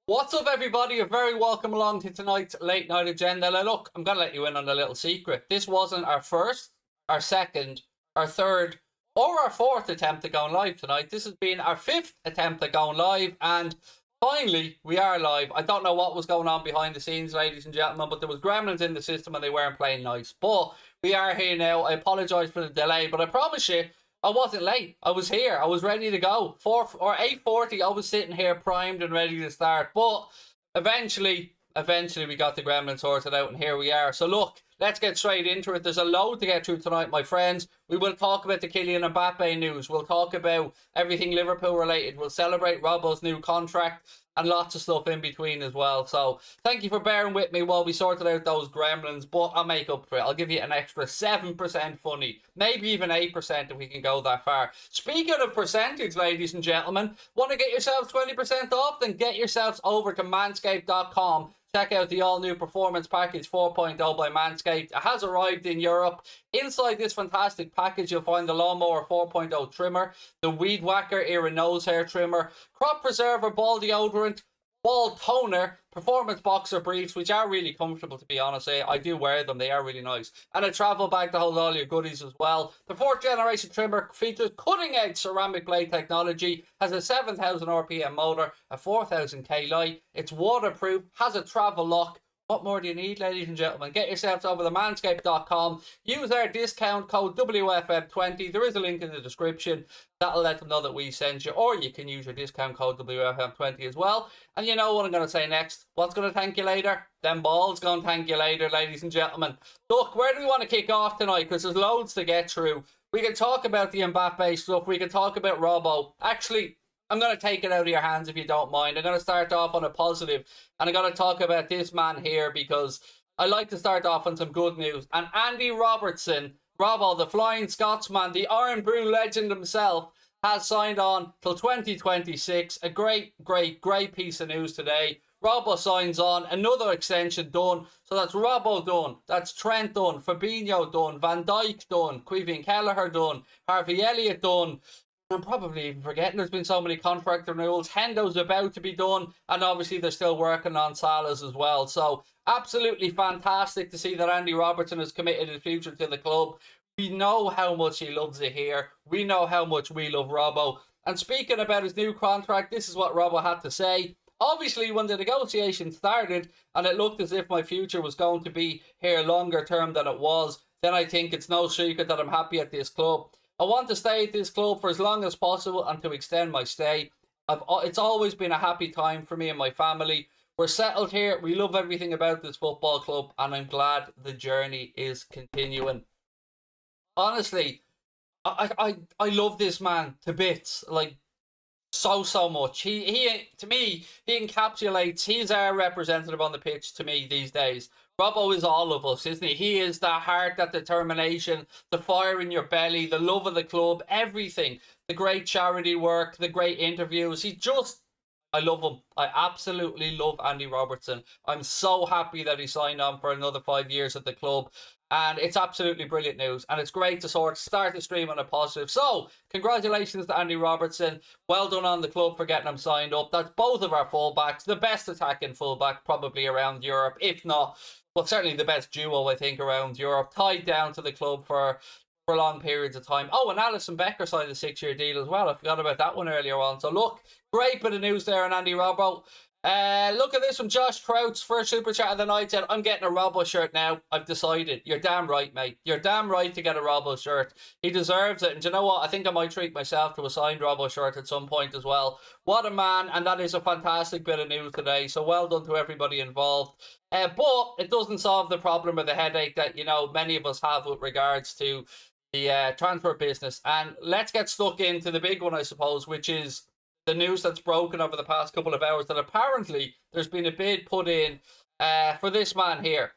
What's up, everybody? You're very welcome along to tonight's late night agenda. Now, look, I'm going to let you in on a little secret. This wasn't our first, our second, our third, or our fourth attempt at going live tonight. This has been our fifth attempt at going live, and finally, we are live. I don't know what was going on behind the scenes, ladies and gentlemen, but there was gremlins in the system and they weren't playing nice. But we are here now. I apologise for the delay, but I promise you, I wasn't late. I was here. I was ready to go. 8:40, I was sitting here primed and ready to start. But eventually we got the gremlin sorted out, and here we are. So look, let's get straight into it. There's a load to get through tonight, my friends. We will talk about the Kylian Mbappe news. We'll talk about everything Liverpool related. We'll celebrate Robbo's new contract and lots of stuff in between as well. So thank you for bearing with me while we sorted out those gremlins, but I'll make up for it. I'll give you an extra 7% funny, maybe even 8% if we can go that far. Speaking of percentage, ladies and gentlemen, want to get yourselves 20% off? Then get yourselves over to manscaped.com. Check out the all-new Performance Package 4.0 by Manscaped. It has arrived in Europe. Inside this fantastic package, you'll find the Lawnmower 4.0 trimmer, the Weed Whacker ear and nose hair trimmer, Crop Preserver ball deodorant, ball toner, performance boxer briefs, which are really comfortable, to be honest. I do wear them. They are really nice. And a travel bag to hold all your goodies as well. The 4th generation trimmer features cutting-edge ceramic blade technology, has a 7,000 RPM motor, a 4,000 K light. It's waterproof, has a travel lock. What more do you need, ladies and gentlemen? Get yourselves over to manscaped.com. Use our discount code WFM20. There is a link in the description. That'll let them know that we sent you. Or you can use your discount code WFM20 as well. And you know what I'm going to say next? What's going to thank you later? Them balls going to thank you later, ladies and gentlemen. Look, where do we want to kick off tonight? Because there's loads to get through. We can talk about the Mbappe stuff. We can talk about Robbo. Actually, I'm going to take it out of your hands if you don't mind. I'm going to start off on a positive, and I'm going to talk about this man here because I like to start off on some good news. And Andy Robertson, Robbo, the Flying Scotsman, the Iron Brew legend himself, has signed on till 2026. A great piece of news today. Robbo signs on, another extension done. So that's Robbo done, that's Trent done, Fabinho done, Van Dijk done, Quivin Kelleher done, Harvey Elliott done. I'm probably even forgetting there's been so many contract renewals. Hendo's about to be done, and obviously they're still working on Salah's as well. So absolutely fantastic to see that Andy Robertson has committed his future to the club. We know how much he loves it here. We know how much we love Robbo. And speaking about his new contract, this is what Robbo had to say. Obviously, when the negotiations started and it looked as if my future was going to be here longer term than it was, then I think it's no secret that I'm happy at this club. I want to stay at this club for as long as possible and to extend my stay. It's always been a happy time for me and my family. We're settled here. We love everything about this football club, and I'm glad the journey is continuing. Honestly, I love this man to bits. Like, so much. He to me, he encapsulates, he's our representative on the pitch to me these days. Robbo is all of us, isn't he? He is the heart, that determination, the fire in your belly, the love of the club, everything. The great charity work, the great interviews. I love him. I absolutely love Andy Robertson. I'm so happy that he signed on for another 5 years at the club. And it's absolutely brilliant news. And it's great to start the stream on a positive. So, congratulations to Andy Robertson. Well done on the club for getting him signed up. That's both of our fullbacks. The best attacking fullback probably around Europe. If not, well, certainly the best duo, I think, around Europe. Tied down to the club for long periods of time. Oh, and Alisson Becker signed a 6-year deal as well. I forgot about that one earlier on. So, look, great bit of news there on Andy Robbo. Look at this from Josh Trout's first super chat of the night. Said, I'm getting a Robbo shirt now. I've decided. You're damn right, mate. You're damn right to get a Robbo shirt. He deserves it. And do you know what? I think I might treat myself to a signed Robbo shirt at some point as well. What a man. And that is a fantastic bit of news today. So well done to everybody involved. But it doesn't solve the problem or the headache that, you know, many of us have with regards to the transfer business. And let's get stuck into the big one, I suppose, which is the news that's broken over the past couple of hours that apparently there's been a bid put in for this man here.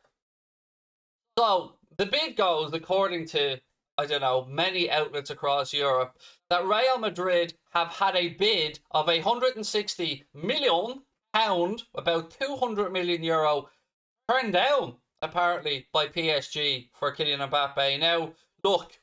So the bid goes, according to, I don't know, many outlets across Europe, that Real Madrid have had a bid of £160 million, about €200 million, turned down apparently by PSG for Kylian Mbappe. Now, look,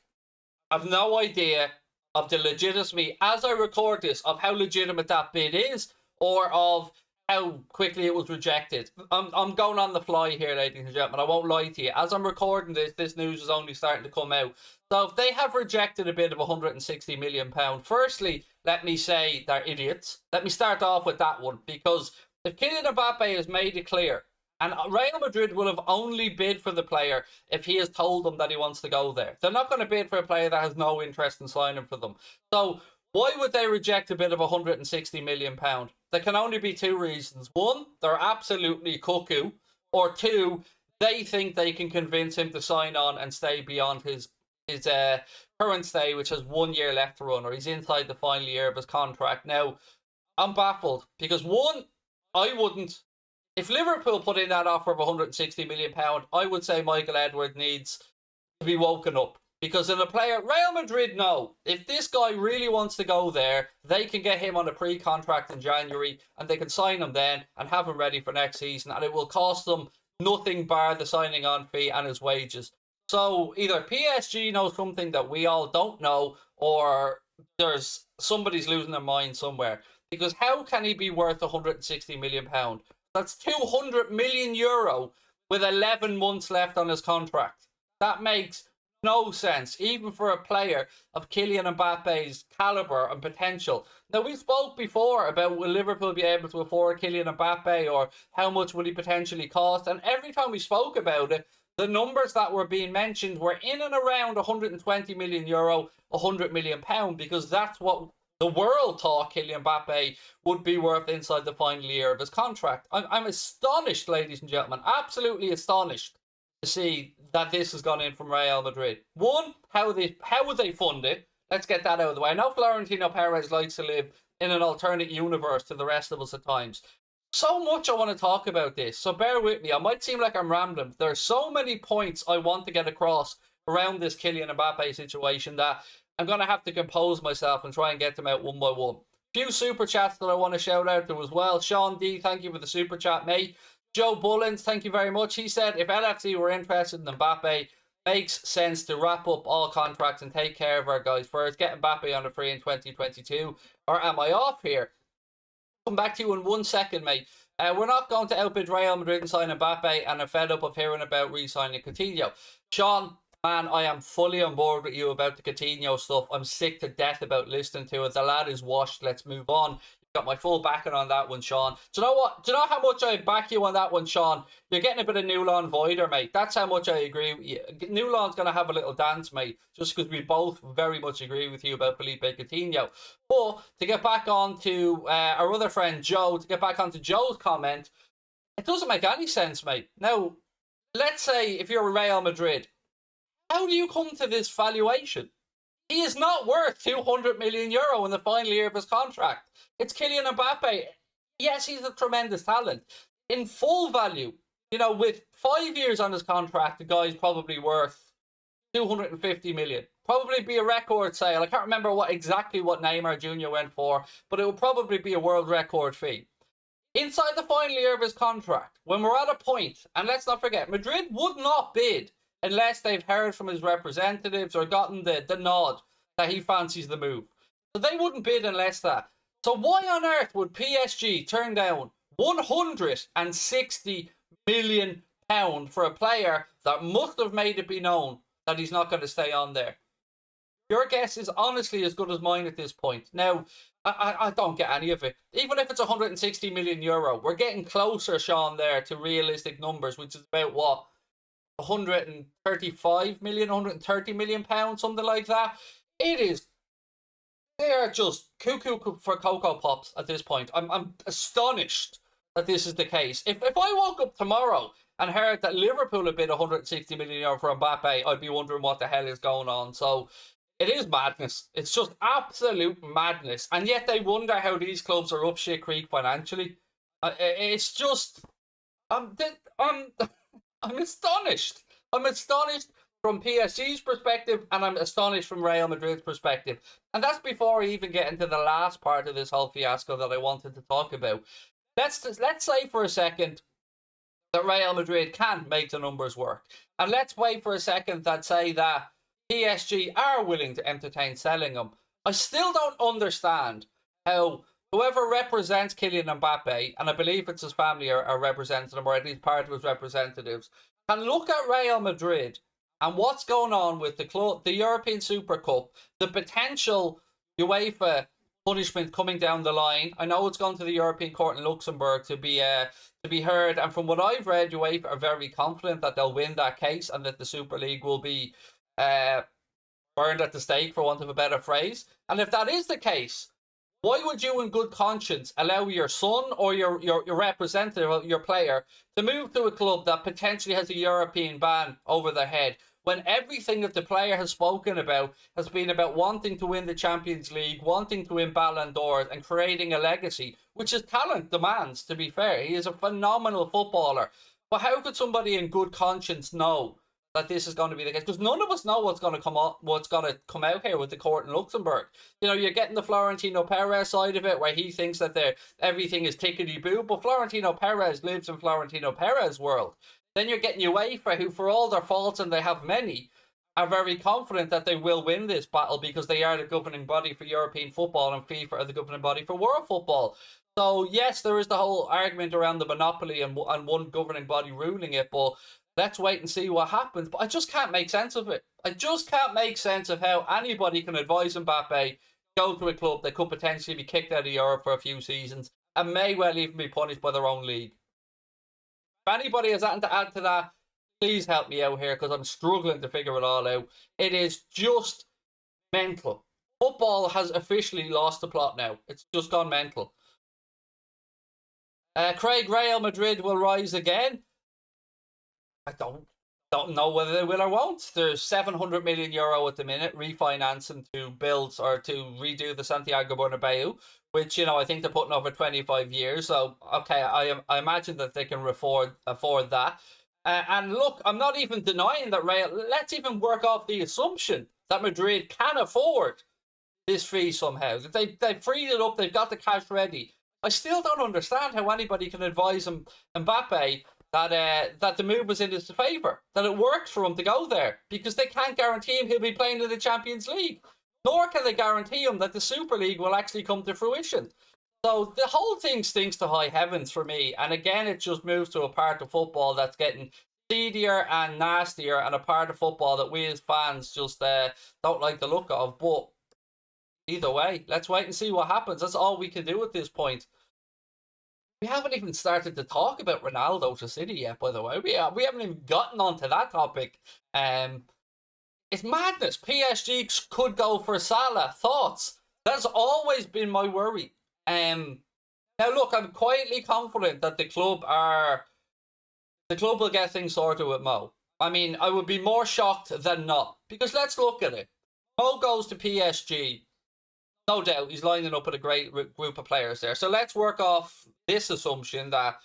I've no idea of the legitimacy, as I record this, of how legitimate that bid is, or of how quickly it was rejected. I'm going on the fly here, ladies and gentlemen. I won't lie to you. As I'm recording this news is only starting to come out. So if they have rejected a bid of £160 million, firstly, let me say they're idiots. Let me start off with that one, because if Kylian Mbappe has made it clear, and Real Madrid will have only bid for the player if he has told them that he wants to go there. They're not going to bid for a player that has no interest in signing for them. So why would they reject a bid of £160 million? There can only be two reasons. One, they're absolutely cuckoo. Or two, they think they can convince him to sign on and stay beyond his current stay, which has 1 year left to run, or he's inside the final year of his contract. Now, I'm baffled because, one, I wouldn't. If Liverpool put in that offer of £160 million, I would say Michael Edwards needs to be woken up. Because in a player, Real Madrid know, if this guy really wants to go there, they can get him on a pre-contract in January and they can sign him then and have him ready for next season. And it will cost them nothing bar the signing on fee and his wages. So either PSG knows something that we all don't know, or there's somebody's losing their mind somewhere. Because how can he be worth £160 million? That's €200 million with 11 months left on his contract. That makes no sense, even for a player of Kylian Mbappe's calibre and potential. Now, we spoke before about will Liverpool be able to afford Kylian Mbappe, or how much will he potentially cost, and every time we spoke about it, the numbers that were being mentioned were in and around €120 million, £100 million, because that's what the world thought Kylian Mbappe would be worth inside the final year of his contract. I'm astonished, ladies and gentlemen, absolutely astonished to see that this has gone in from Real Madrid. One, how would they fund it? Let's get that out of the way. I know Florentino Perez likes to live in an alternate universe to the rest of us at times. So much I want to talk about this, so bear with me. I might seem like I'm rambling. There are so many points I want to get across around this Kylian Mbappe situation that I'm going to have to compose myself and try and get them out one by one. Few super chats that I want to shout out to as well. Sean D, thank you for the super chat, mate. Joe Bullins, thank you very much. He said, if LFC were interested in Mbappe, makes sense to wrap up all contracts and take care of our guys first. Get Mbappe on a free in 2022. Or am I off here? Come back to you in 1 second, mate. We're not going to outbid Real Madrid and sign Mbappe, and I'm fed up of hearing about re-signing Coutinho. Sean, man, I am fully on board with you about the Coutinho stuff. I'm sick to death about listening to it. The lad is washed. Let's move on. Got my full backing on that one, Sean. Do you know what? Do you know how much I back you on that one, Sean? You're getting a bit of Newland Voider, mate. That's how much I agree with you. Newland's going to have a little dance, mate, just because we both very much agree with you about Felipe Coutinho. But to get back on to our other friend, Joe, to get back onto Joe's comment, it doesn't make any sense, mate. Now, let's say if you're Real Madrid, how do you come to this valuation? He is not worth €200 million in the final year of his contract. It's Kylian Mbappe. Yes, he's a tremendous talent. In full value, with 5 years on his contract, the guy's probably worth 250 million. Probably be a record sale. I can't remember exactly what Neymar Jr. went for, but it would probably be a world record fee. Inside the final year of his contract, when we're at a point, and let's not forget, Madrid would not bid unless they've heard from his representatives or gotten the nod that he fancies the move. So they wouldn't bid unless that. So why on earth would PSG turn down £160 million for a player that must have made it be known that he's not going to stay on there? Your guess is honestly as good as mine at this point. Now, I don't get any of it. Even if it's €160 million, we're getting closer, Sean, there to realistic numbers, which is about what? 135 million, 130 million pounds, something like that. It is. They are just cuckoo for Cocoa Pops at this point. I'm astonished that this is the case. If I woke up tomorrow and heard that Liverpool had bid €160 million for Mbappe, I'd be wondering what the hell is going on. So it is madness. It's just absolute madness. And yet they wonder how these clubs are up shit creek financially. It's just I'm astonished. I'm astonished from PSG's perspective, and I'm astonished from Real Madrid's perspective. And that's before I even get into the last part of this whole fiasco that I wanted to talk about. Let's say for a second that Real Madrid can make the numbers work. And let's wait for a second that say that PSG are willing to entertain selling him. I still don't understand how whoever represents Kylian Mbappe, and I believe it's his family are representing him, or at least part of his representatives, can look at Real Madrid and what's going on with the European Super Cup, the potential UEFA punishment coming down the line. I know it's gone to the European Court in Luxembourg to be heard, and from what I've read, UEFA are very confident that they'll win that case and that the Super League will be burned at the stake, for want of a better phrase. And if that is the case, why would you, in good conscience, allow your son or your representative, your player, to move to a club that potentially has a European ban over their head, when everything that the player has spoken about has been about wanting to win the Champions League, wanting to win Ballon d'Ors, and creating a legacy, which his talent demands, to be fair. He is a phenomenal footballer. But how could somebody in good conscience know that this is going to be the case? Because none of us know what's going to come out here with the court in Luxembourg. You know, you're getting the Florentino Perez side of it, where he thinks that everything is tickety-boo, but Florentino Perez lives in Florentino Perez world. Then you're getting UEFA, who, for all their faults, and they have many, are very confident that they will win this battle because they are the governing body for European football, and FIFA are the governing body for world football. So yes, there is the whole argument around the monopoly and one governing body ruling it, but let's wait and see what happens. But I just can't make sense of it. I just can't make sense of how anybody can advise Mbappe go to a club that could potentially be kicked out of Europe for a few seasons and may well even be punished by their own league. If anybody has anything to add to that, please help me out here, because I'm struggling to figure it all out. It is just mental. Football has officially lost the plot now. It's just gone mental. Craig, Real Madrid will rise again. I don't know whether they will or won't. There's €700 million at the minute refinancing to build or to redo the Santiago Bernabeu, which, you know, I think they're putting over 25 years. So, okay, I imagine that they can afford that. And look, I'm not even denying that Real. Let's even work off the assumption that Madrid can afford this fee somehow. They've freed it up. They've got the cash ready. I still don't understand how anybody can advise Mbappe that the move was in his favour, that it worked for him to go there, because they can't guarantee him he'll be playing in the Champions League, nor can they guarantee him that the Super League will actually come to fruition. So the whole thing stinks to high heavens for me, and again, it just moves to a part of football that's getting seedier and nastier, and a part of football that we as fans just don't like the look of. But either way, let's wait and see what happens. That's all we can do at this point. We haven't even started to talk about Ronaldo to City yet, by the way. We haven't even gotten onto that topic. It's madness. PSG could go for Salah. Thoughts? That's always been my worry. Now, look, I'm quietly confident that the club will get things sorted with Mo. I mean, I would be more shocked than not, because let's look at it. Mo goes to PSG. No doubt, he's lining up with a great group of players there. So let's work off this assumption that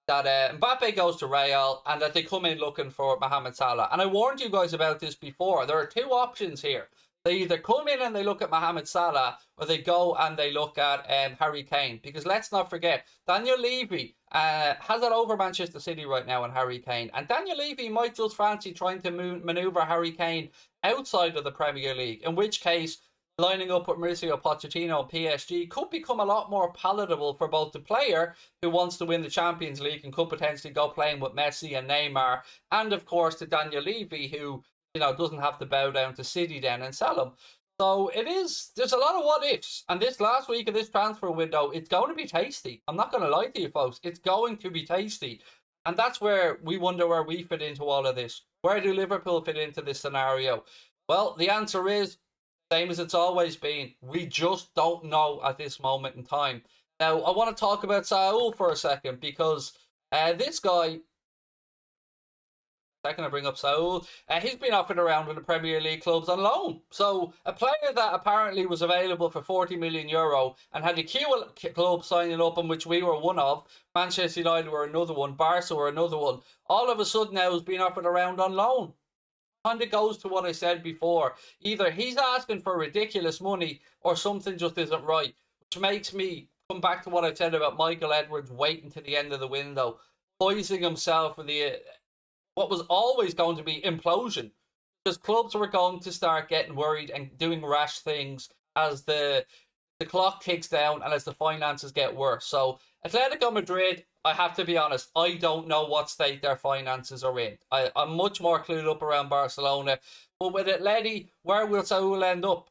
Mbappe goes to Real and that they come in looking for Mohamed Salah. And I warned you guys about this before. There are two options here. They either come in and they look at Mohamed Salah, or they go and they look at Harry Kane. Because let's not forget, Daniel Levy has it over Manchester City right now and Harry Kane. And Daniel Levy might just fancy trying to manoeuvre Harry Kane outside of the Premier League, in which case lining up with Mauricio Pochettino and PSG could become a lot more palatable for both the player who wants to win the Champions League and could potentially go playing with Messi and Neymar, and of course to Daniel Levy, who, you know, doesn't have to bow down to City then and sell him. So there's a lot of what ifs, and this last week of this transfer window, it's going to be tasty. I'm not going to lie to you folks, it's going to be tasty. And that's where we wonder where we fit into all of this. Where do Liverpool fit into this scenario? Well, the answer is same as it's always been. We just don't know at this moment in time. Now, I want to talk about Saul for a second, because this guy, second I bring up Saul, he's been offered around with the Premier League clubs on loan. So a player that apparently was available for €40 million and had a queue of clubs signing up, in which we were one of, Manchester United were another one, Barca were another one, all of a sudden now has been offered around on loan. Kind of goes to what I said before. Either he's asking for ridiculous money or something just isn't right, which makes me come back to what I said about Michael Edwards waiting to the end of the window, poisoning himself with what was always going to be implosion, because clubs were going to start getting worried and doing rash things as the the clock ticks down and as the finances get worse. So Atletico Madrid, I have to be honest, I don't know what state their finances are in. I'm much more clued up around Barcelona. But with Atleti, where will Saul end up?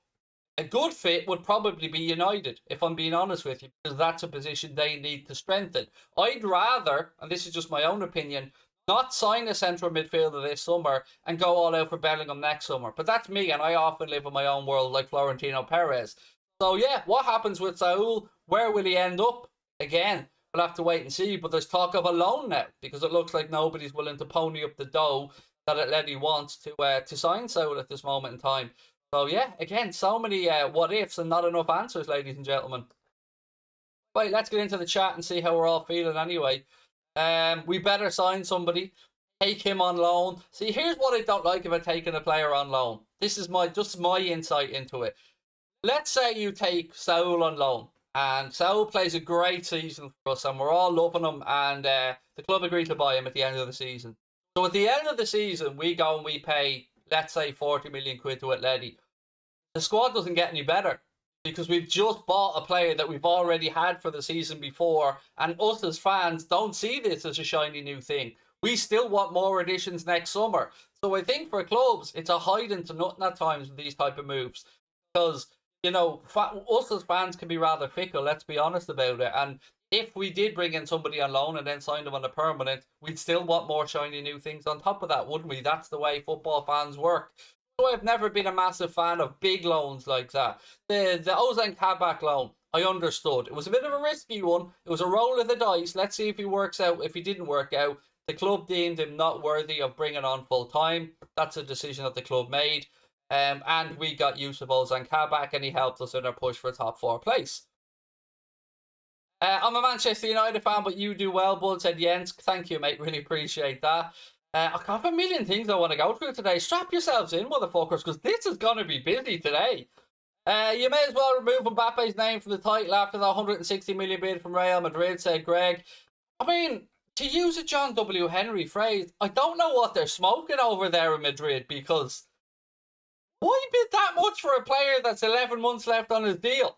A good fit would probably be United, if I'm being honest with you, because that's a position they need to strengthen. I'd rather, and this is just my own opinion, not sign a central midfielder this summer and go all out for Bellingham next summer. But that's me, and I often live in my own world like Florentino Perez. So yeah, what happens with Saul? Where will he end up? Again, we'll have to wait and see. But there's talk of a loan now, because it looks like nobody's willing to pony up the dough that Atleti wants to sign Saul at this moment in time. So yeah, again, so many what ifs and not enough answers, ladies and gentlemen. Right, let's get into the chat and see how we're all feeling anyway. We better sign somebody, take him on loan. See, here's what I don't like about taking a player on loan. This is just my insight into it. Let's say you take Saul on loan, and Saul plays a great season for us, and we're all loving him, and the club agreed to buy him at the end of the season. So at the end of the season, we go and we pay, let's say, 40 million quid to Atleti. The squad doesn't get any better because we've just bought a player that we've already had for the season before, and us as fans don't see this as a shiny new thing. We still want more additions next summer. So I think for clubs, it's a hiding to nothing at times with these type of moves because, you know, us as fans can be rather fickle, let's be honest about it. And if we did bring in somebody on loan and then sign them on a permanent, we'd still want more shiny new things on top of that, wouldn't we? That's the way football fans work. So I've never been a massive fan of big loans like that. The Ozan Kabak loan, I understood. It was a bit of a risky one. It was a roll of the dice. Let's see if he works out. If he didn't work out, the club deemed him not worthy of bringing on full time. That's a decision that the club made. And we got use of Ozan Kabak, and he helped us in our push for a top 4 place. I'm a Manchester United fan, but you do well, Bull, said Jens. Thank you, mate. Really appreciate that. I have a million things I want to go through today. Strap yourselves in, motherfuckers, because this is going to be busy today. You may as well remove Mbappe's name from the title after the 160 million bid from Real Madrid, said Greg. I mean, to use a John W. Henry phrase, I don't know what they're smoking over there in Madrid, because why bid that much for a player that's 11 months left on his deal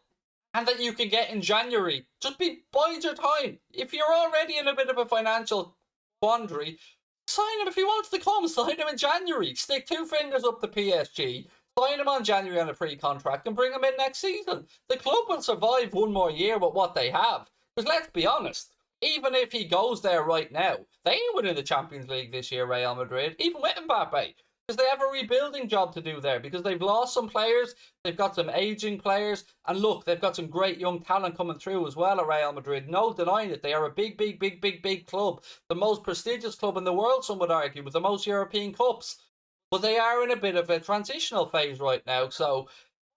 and that you can get in January? Just bide your time. If you're already in a bit of a financial quandary, sign him if he wants to come. Sign him in January. Stick 2 fingers up the PSG. Sign him on January on a pre-contract and bring him in next season. The club will survive one more year with what they have. Because let's be honest, even if he goes there right now, they ain't winning the Champions League this year, Real Madrid, even with Mbappe. Because they have a rebuilding job to do there. Because they've lost some players. They've got some aging players. And look, they've got some great young talent coming through as well at Real Madrid. No denying it. They are a big club. The most prestigious club in the world, some would argue, with the most European Cups. But they are in a bit of a transitional phase right now. So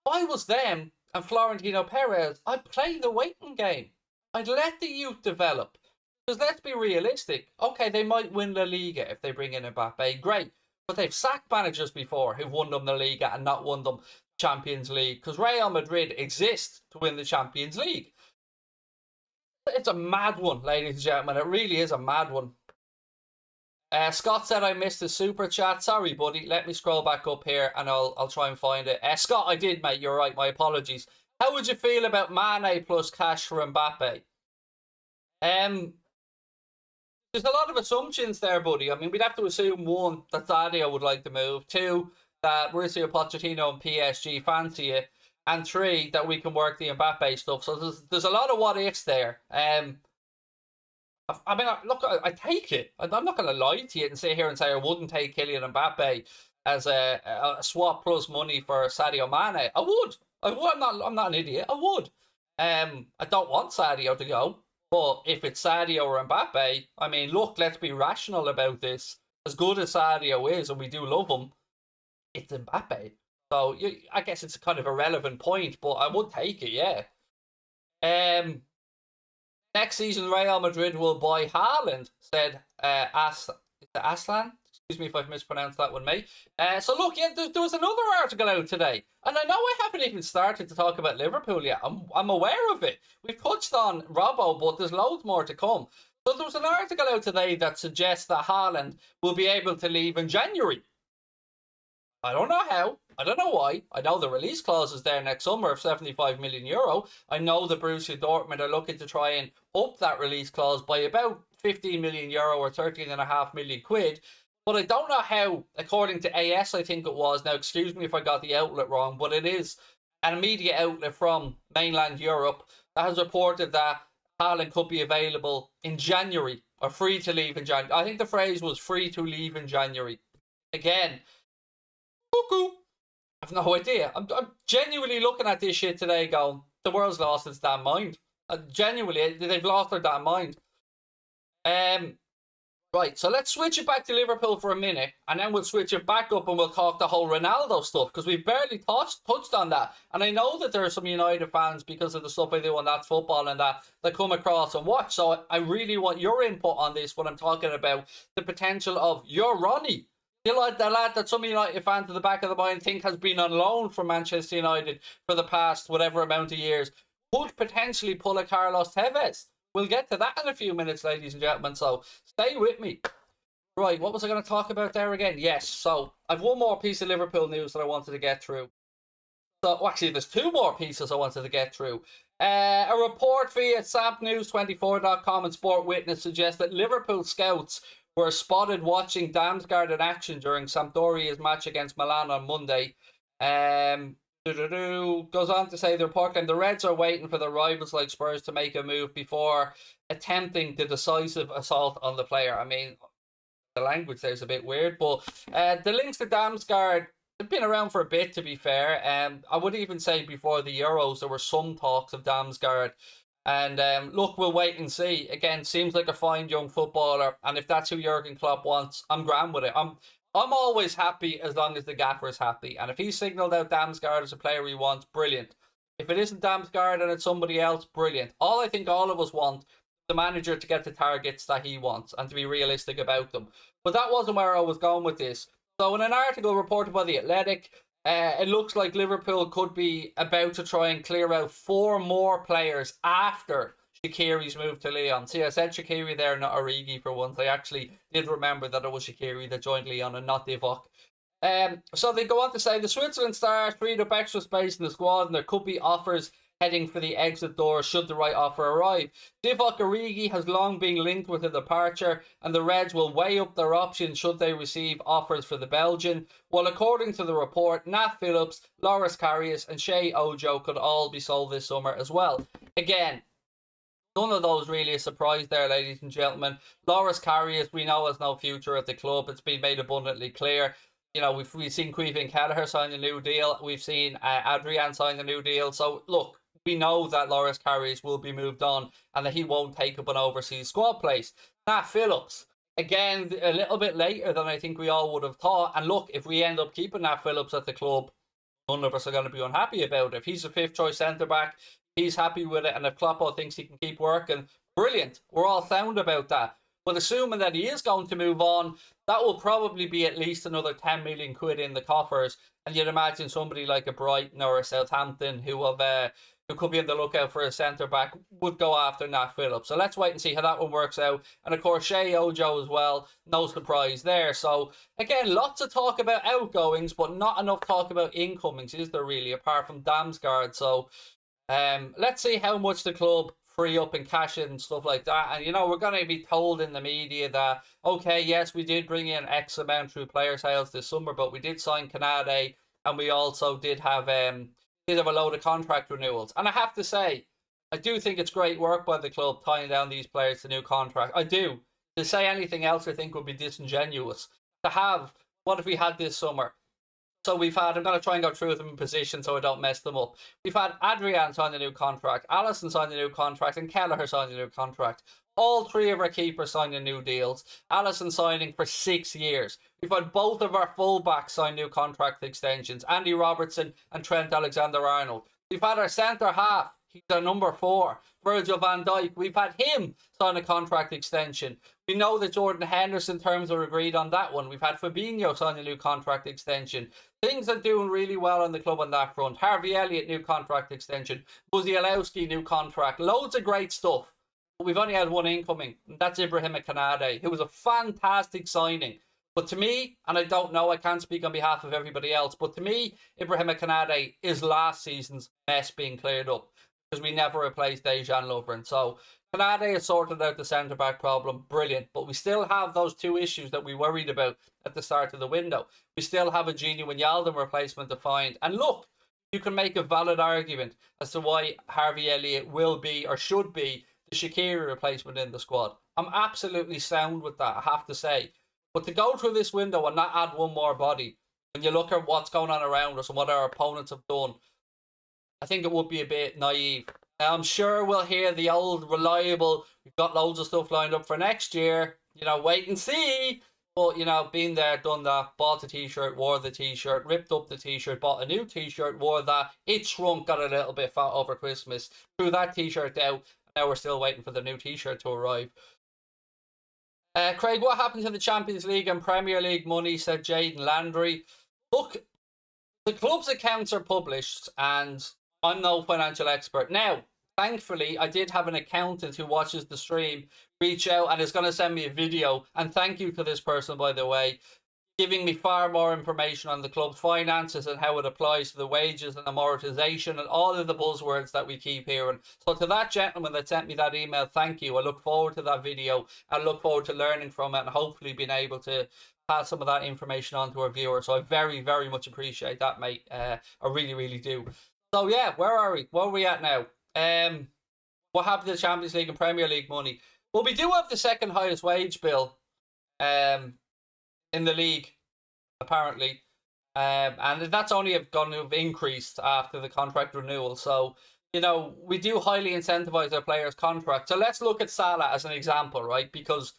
if I was them and Florentino Perez, I'd play the waiting game. I'd let the youth develop. Because let's be realistic. Okay, they might win La Liga if they bring in Mbappe. Great. But they've sacked managers before who've won them the Liga and not won them Champions League. Because Real Madrid exists to win the Champions League. It's a mad one, ladies and gentlemen. It really is a mad one. Scott said I missed the super chat. Sorry, buddy. Let me scroll back up here and I'll try and find it. Scott, I did, mate. You're right. My apologies. How would you feel about Mane plus cash for Mbappe? There's a lot of assumptions there, buddy. I mean, we'd have to assume, 1, that Sadio would like to move. 2, that Mauricio Pochettino and PSG fancy it. And 3, that we can work the Mbappe stuff. So there's a lot of what ifs there. I mean, look, I take it. I'm not going to lie to you and sit here and say I wouldn't take Kylian Mbappe as a swap plus money for Sadio Mane. I would. I'm not an idiot. I would. I don't want Sadio to go. But if it's Sadio or Mbappe, I mean, look, let's be rational about this. As good as Sadio is, and we do love him, it's Mbappe. So I guess it's a kind of a relevant point, but I would take it, yeah. Next season, Real Madrid will buy Haaland, said Aslan. Excuse me if I've mispronounced that one, mate. So look, yeah, there was another article out today. And I know I haven't even started to talk about Liverpool yet. I'm aware of it. We've touched on Robbo, but there's loads more to come. So there was an article out today that suggests that Haaland will be able to leave in January. I don't know how. I don't know why. I know the release clause is there next summer of €75 million. I know that Borussia Dortmund are looking to try and up that release clause by about €15 million or 13.5 million quid. But I don't know how, according to AS, I think it was. Now, excuse me if I got the outlet wrong, but it is an media outlet from mainland Europe that has reported that Haaland could be available in January, or free to leave in January. I think the phrase was free to leave in January. Again, cuckoo. I have no idea. I'm genuinely looking at this shit today going, the world's lost its damn mind. Genuinely, they've lost their damn mind. Right, so let's switch it back to Liverpool for a minute, and then we'll switch it back up and we'll talk the whole Ronaldo stuff, because we've barely touched on that. And I know that there are some United fans, because of the stuff I do on That's Football and that come across and watch. So I really want your input on this when I'm talking about the potential of your Ronnie. The lad that some United fans at the back of the mind think has been on loan from Manchester United for the past whatever amount of years, could potentially pull a Carlos Tevez. We'll get to that in a few minutes, ladies and gentlemen, so stay with me. Right, what was I going to talk about there again? Yes, so I've one more piece of Liverpool news that I wanted to get through. So, actually, there's two more pieces I wanted to get through. A report via sampnews24.com and Sport Witness suggests that Liverpool scouts were spotted watching Damsgaard in action during Sampdoria's match against Milan on Monday. Goes on to say the report claimed the Reds are waiting for their rivals like Spurs to make a move before attempting the decisive assault on the player. I mean, the language there is a bit weird, but the links to Damsgaard have been around for a bit, to be fair. I would even say before the Euros there were some talks of Damsgaard. And look, we'll wait and see. Again, seems like a fine young footballer, and if that's who Jurgen Klopp wants, I'm grand with it. I'm always happy as long as the gaffer's happy. And if he signalled out Damsgaard as a player he wants, brilliant. If it isn't Damsgaard and it's somebody else, brilliant. I think all of us want the manager to get the targets that he wants and to be realistic about them. But that wasn't where I was going with this. So in an article reported by The Athletic, it looks like Liverpool could be about to try and clear out 4 more players after Shaqiri's move to Lyon. See, I said Shaqiri there, not Origi for once. I actually did remember that it was Shaqiri that joined Lyon and not Divock. So they go on to say the Switzerland star freed up extra space in the squad and there could be offers heading for the exit door should the right offer arrive. Divock Origi has long been linked with a departure and the Reds will weigh up their options should they receive offers for the Belgian. Well, according to the report, Nat Phillips, Loris Karius and Shea Ojo could all be sold this summer as well. Again, none of those really a surprise there, ladies and gentlemen. Loris Karius, we know, has no future at the club. It's been made abundantly clear. You know, we've seen Caoimhín Kelleher sign a new deal. We've seen Adrian sign a new deal. So, look, we know that Loris Karius will be moved on and that he won't take up an overseas squad place. Nat Phillips, again, a little bit later than I think we all would have thought. And look, if we end up keeping Nat Phillips at the club, none of us are going to be unhappy about it. If he's a 5th choice centre-back, he's happy with it. And if Kloppo thinks he can keep working, brilliant. We're all sound about that. But assuming that he is going to move on, that will probably be at least another 10 million quid in the coffers. And you'd imagine somebody like a Brighton or a Southampton who could be on the lookout for a centre-back would go after Nat Phillips. So let's wait and see how that one works out. And of course, Shea Ojo as well. No surprise there. So again, lots of talk about outgoings, but not enough talk about incomings, is there really, apart from Damsgaard. So let's see how much the club free up and cash in and stuff like that. And, you know, we're going to be told in the media that, okay, yes, we did bring in X amount through player sales this summer, but we did sign Canade and we also did have a load of contract renewals. And I have to say, I do think it's great work by the club tying down these players to new contracts. I do. To say anything else, I think, would be disingenuous. To have, what if we had this summer? So we've had, I'm going to try and go through them in position so I don't mess them up. We've had Adrian sign a new contract, Alisson sign a new contract, and Kelleher sign a new contract. All 3 of our keepers signing new deals. Alisson signing for 6 years. We've had both of our fullbacks sign new contract extensions, Andy Robertson and Trent Alexander-Arnold. We've had our centre half, he's our number 4, Virgil van Dijk. We've had him sign a contract extension. We know that Jordan Henderson terms are agreed on that one. We've had Fabinho sign a new contract extension. Things are doing really well on the club on that front. Harvey Elliott, new contract extension. Buzialowski, new contract. Loads of great stuff. But we've only had one incoming, and that's Ibrahima Kanade, who was a fantastic signing But to me, and I don't know, I can't speak on behalf of everybody else, but to me, Ibrahim Konate is last season's mess being cleared up because we never replaced Dejan Lovren. So Konate has sorted out the centre-back problem, brilliant. But we still have those two issues that we worried about at the start of the window. We still have a Gini Wijnaldum replacement to find. And look, you can make a valid argument as to why Harvey Elliott will be or should be the Shaqiri replacement in the squad. I'm absolutely sound with that, I have to say. But to go through this window and not add one more body, when you look at what's going on around us and what our opponents have done, I think it would be a bit naive. Now, I'm sure we'll hear the old reliable, we've got loads of stuff lined up for next year, wait and see. But, been there, done that, bought the t-shirt, wore the t-shirt, ripped up the t-shirt, bought a new t-shirt, wore that, it shrunk, got a little bit fat over Christmas, threw that t-shirt out, and now we're still waiting for the new t-shirt to arrive. Craig, what happened to the Champions League and Premier League money, said Jaden Landry. Look, the club's accounts are published, and I'm no financial expert. Now, thankfully, I did have an accountant who watches the stream reach out and is going to send me a video. And thank you to this person, by the way, giving me far more information on the club's finances and how it applies to the wages and amortization and all of the buzzwords that we keep hearing. So to that gentleman that sent me that email, thank you. I look forward to that video. I look forward to learning from it and hopefully being able to pass some of that information on to our viewers. So I very, very much appreciate that, mate. I really, really do. So yeah, where are we? Where are we at now? What happened to the Champions League and Premier League money? Well, we do have the second highest wage bill in the league, apparently. And that's only going to have increased after the contract renewal. So, we do highly incentivize our players' contract. So let's look at Salah as an example, right? Because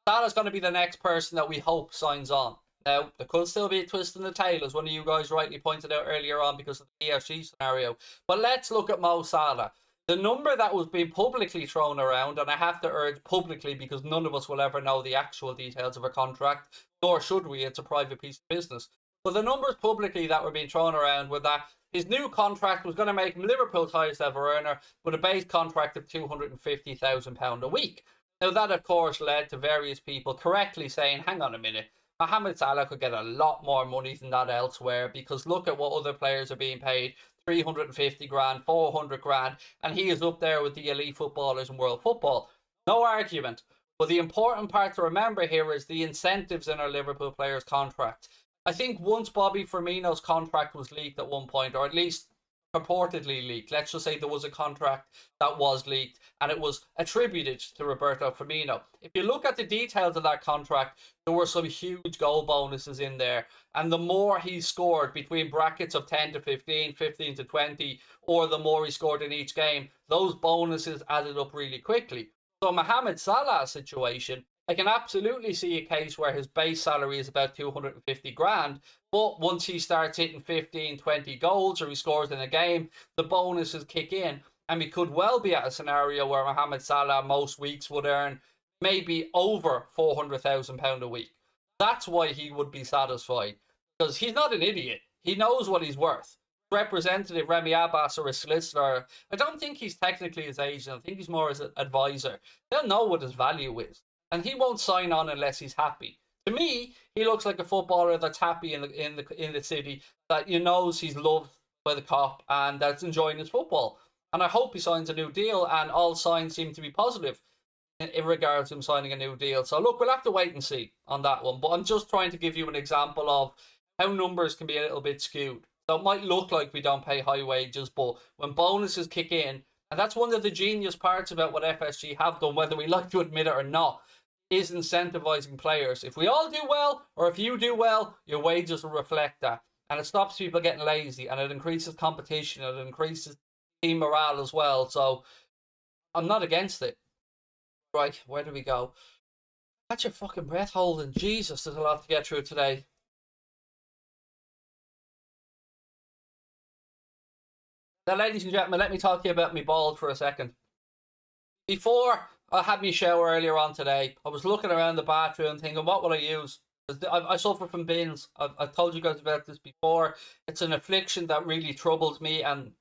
Salah's going to be the next person that we hope signs on. Now, there could still be a twist in the tail, as one of you guys rightly pointed out earlier on because of the PSG scenario. But let's look at Mo Salah. The number that was being publicly thrown around, and I have to urge publicly because none of us will ever know the actual details of a contract, nor should we, it's a private piece of business. But the numbers publicly that were being thrown around were that his new contract was going to make him Liverpool's highest ever earner with a base contract of £250,000 a week. Now that, of course, led to various people correctly saying, hang on a minute, Mohamed Salah could get a lot more money than that elsewhere because look at what other players are being paid. 350 grand, 400 grand, and he is up there with the elite footballers in world football. No argument. But the important part to remember here is the incentives in our Liverpool players' contract. I think once Bobby Firmino's contract was leaked at one point, or at least purportedly leaked, let's just say there was a contract that was leaked, and it was attributed to Roberto Firmino. If you look at the details of that contract, there were some huge goal bonuses in there, and the more he scored, between brackets of 10 to 15, 15 to 20, or the more he scored in each game, those bonuses added up really quickly. So Mohamed Salah's situation, I can absolutely see a case where his base salary is about 250 grand, but once he starts hitting 15, 20 goals or he scores in a game, the bonuses kick in, and we could well be at a scenario where Mohamed Salah most weeks would earn maybe over £400,000 a week. That's why he would be satisfied, because he's not an idiot. He knows what he's worth. Representative Remy Abbas or a solicitor, I don't think he's technically his agent. I think he's more as an advisor. They'll know what his value is, and he won't sign on unless he's happy. To me, he looks like a footballer that's happy in the city, that knows he's loved by the cop and that's enjoying his football. And I hope he signs a new deal, and all signs seem to be positive in regards to him signing a new deal. So look, we'll have to wait and see on that one. But I'm just trying to give you an example of how numbers can be a little bit skewed. So it might look like we don't pay high wages, but when bonuses kick in, and that's one of the genius parts about what FSG have done, whether we like to admit it or not, is incentivizing players. If we all do well, or if you do well, your wages will reflect that. And it stops people getting lazy, and it increases competition, and it increases team morale as well. So I'm not against it. Right, where do we go? Catch your fucking breath holding. Jesus, there's a lot to get through today. Now, ladies and gentlemen, let me talk to you about my balls for a second. Before I had my shower earlier on today, I was looking around the bathroom thinking, what will I use? I suffer from bins. I've told you guys about this before. It's an affliction that really troubles me, and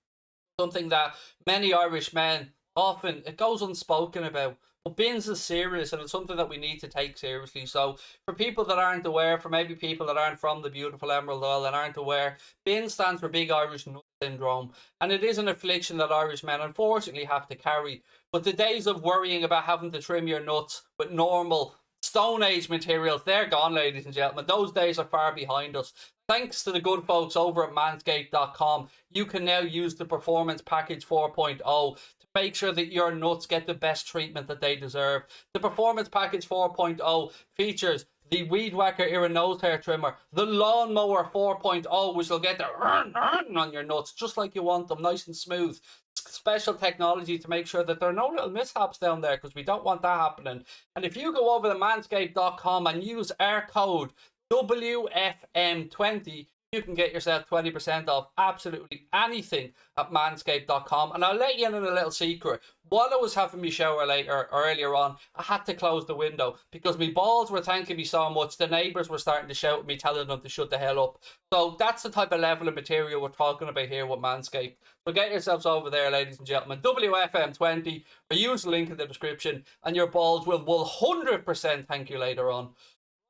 something that many Irish men often, it goes unspoken about, But bins is serious, and it's something that we need to take seriously. So for people that aren't aware, for maybe people that aren't from the beautiful Emerald Isle and aren't aware, bin stands for Big Irish Nut Syndrome, and it is an affliction that Irish men unfortunately have to carry. But the days of worrying about having to trim your nuts with normal Stone Age materials, they're gone, ladies and gentlemen. Those days are far behind us. Thanks to the good folks over at manscaped.com, you can now use the Performance Package 4.0 to make sure that your nuts get the best treatment that they deserve. The Performance Package 4.0 features the Weed Whacker Ear and Nose Hair Trimmer, the Lawnmower 4.0, which will get the on your nuts just like you want them, nice and smooth. Special technology to make sure that there are no little mishaps down there, because we don't want that happening. And if you go over to manscaped.com and use our code WFM20, you can get yourself 20% off absolutely anything at manscaped.com. And I'll let you in on a little secret. While I was having my shower earlier on, I had to close the window because my balls were thanking me so much. The neighbours were starting to shout at me, telling them to shut the hell up. So that's the type of level of material we're talking about here with Manscaped. So get yourselves over there, ladies and gentlemen. WFM20, or use the link in the description, and your balls will 100% thank you later on.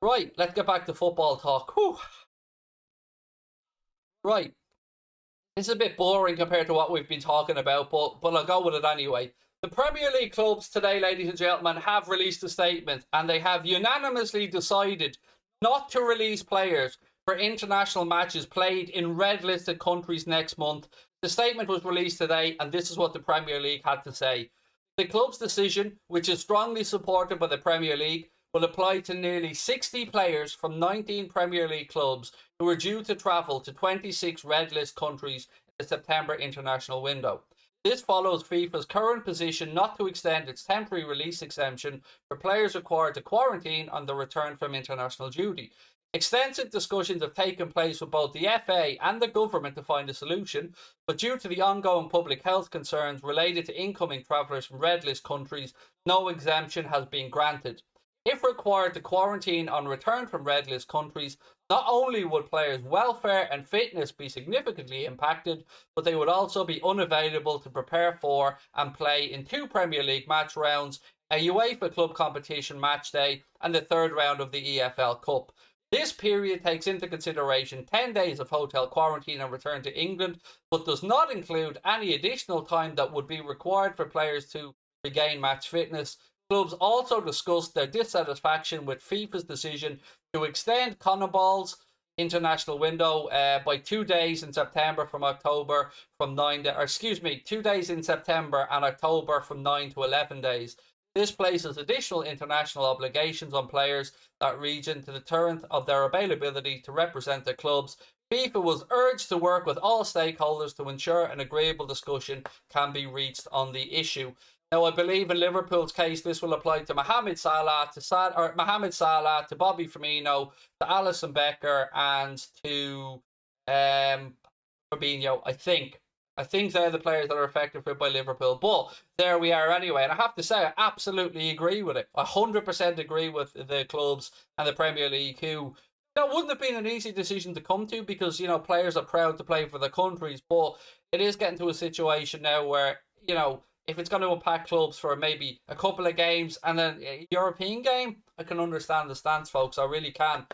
Right, let's get back to football talk. Whew. Right. It's a bit boring compared to what we've been talking about, but I'll go with it anyway. The Premier League clubs today, ladies and gentlemen, have released a statement, and they have unanimously decided not to release players for international matches played in red-listed countries next month. The statement was released today, and this is what the Premier League had to say. The club's decision, which is strongly supported by the Premier League, will apply to nearly 60 players from 19 Premier League clubs who are due to travel to 26 red list countries in the September international window. This follows FIFA's current position not to extend its temporary release exemption for players required to quarantine on the return from international duty. Extensive discussions have taken place with both the FA and the government to find a solution, but due to the ongoing public health concerns related to incoming travellers from red list countries, no exemption has been granted. If required to quarantine on return from red list countries, not only would players' welfare and fitness be significantly impacted, but they would also be unavailable to prepare for and play in 2 Premier League match rounds, a UEFA Club Competition match day, and the 3rd round of the EFL Cup. This period takes into consideration 10 days of hotel quarantine and return to England, but does not include any additional time that would be required for players to regain match fitness. Clubs also discussed their dissatisfaction with FIFA's decision to extend CONMEBOL's international window by 2 days in September from October from 2 days in September and October from 9 to 11 days. This places additional international obligations on players that region to the deterrent of their availability to represent their clubs. FIFA was urged to work with all stakeholders to ensure an agreeable discussion can be reached on the issue. Now, I believe in Liverpool's case, this will apply to Mohamed Salah, to Bobby Firmino, to Alisson Becker, and to Fabinho. I think they're the players that are affected by Liverpool. But there we are anyway. And I have to say, I absolutely agree with it. I 100% agree with the clubs and the Premier League who, wouldn't have been an easy decision to come to because, players are proud to play for their countries. But it is getting to a situation now where, if it's going to impact clubs for maybe a couple of games and then a European game, I can understand the stance, folks. I really can.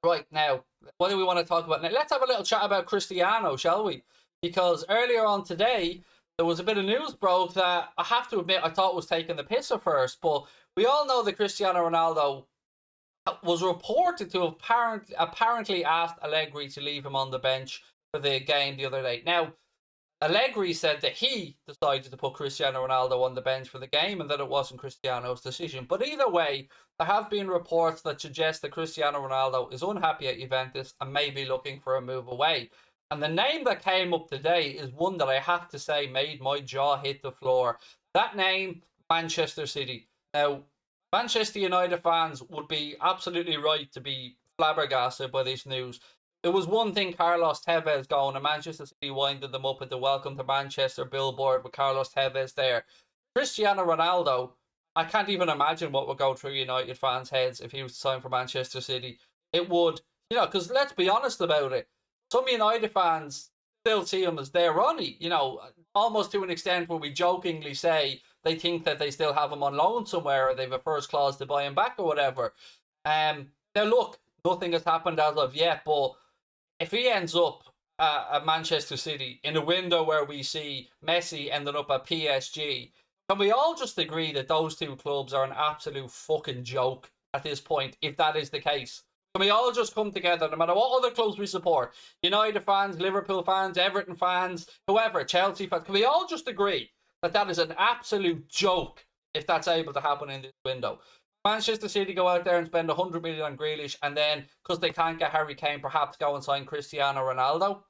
Right, now, what do we want to talk about now? Let's have a little chat about Cristiano, shall we? Because earlier on today, there was a bit of news broke that I have to admit I thought was taking the piss at first. But we all know that Cristiano Ronaldo was reported to have apparently asked Allegri to leave him on the bench for the game the other day. Now, Allegri said that he decided to put Cristiano Ronaldo on the bench for the game and that it wasn't Cristiano's decision. But either way, there have been reports that suggest that Cristiano Ronaldo is unhappy at Juventus and may be looking for a move away. And the name that came up today is one that I have to say made my jaw hit the floor. That name, Manchester City. Now, Manchester United fans would be absolutely right to be flabbergasted by this news. It was one thing Carlos Tevez going, and Manchester City winded them up at the Welcome to Manchester billboard with Carlos Tevez there. Cristiano Ronaldo, I can't even imagine what would go through United fans' heads if he was to sign for Manchester City. It would, because let's be honest about it. Some United fans still see him as their Ronnie, almost to an extent where we jokingly say they think that they still have him on loan somewhere, or they have a first clause to buy him back or whatever. Now look, nothing has happened as of yet, but if he ends up at Manchester City in a window where we see Messi ending up at PSG, can we all just agree that those two clubs are an absolute fucking joke at this point, if that is the case? Can we all just come together, no matter what other clubs we support, United fans, Liverpool fans, Everton fans, whoever, Chelsea fans, can we all just agree that that is an absolute joke if that's able to happen in this window? Manchester City go out there and spend 100 million on Grealish, and then, because they can't get Harry Kane, perhaps go and sign Cristiano Ronaldo.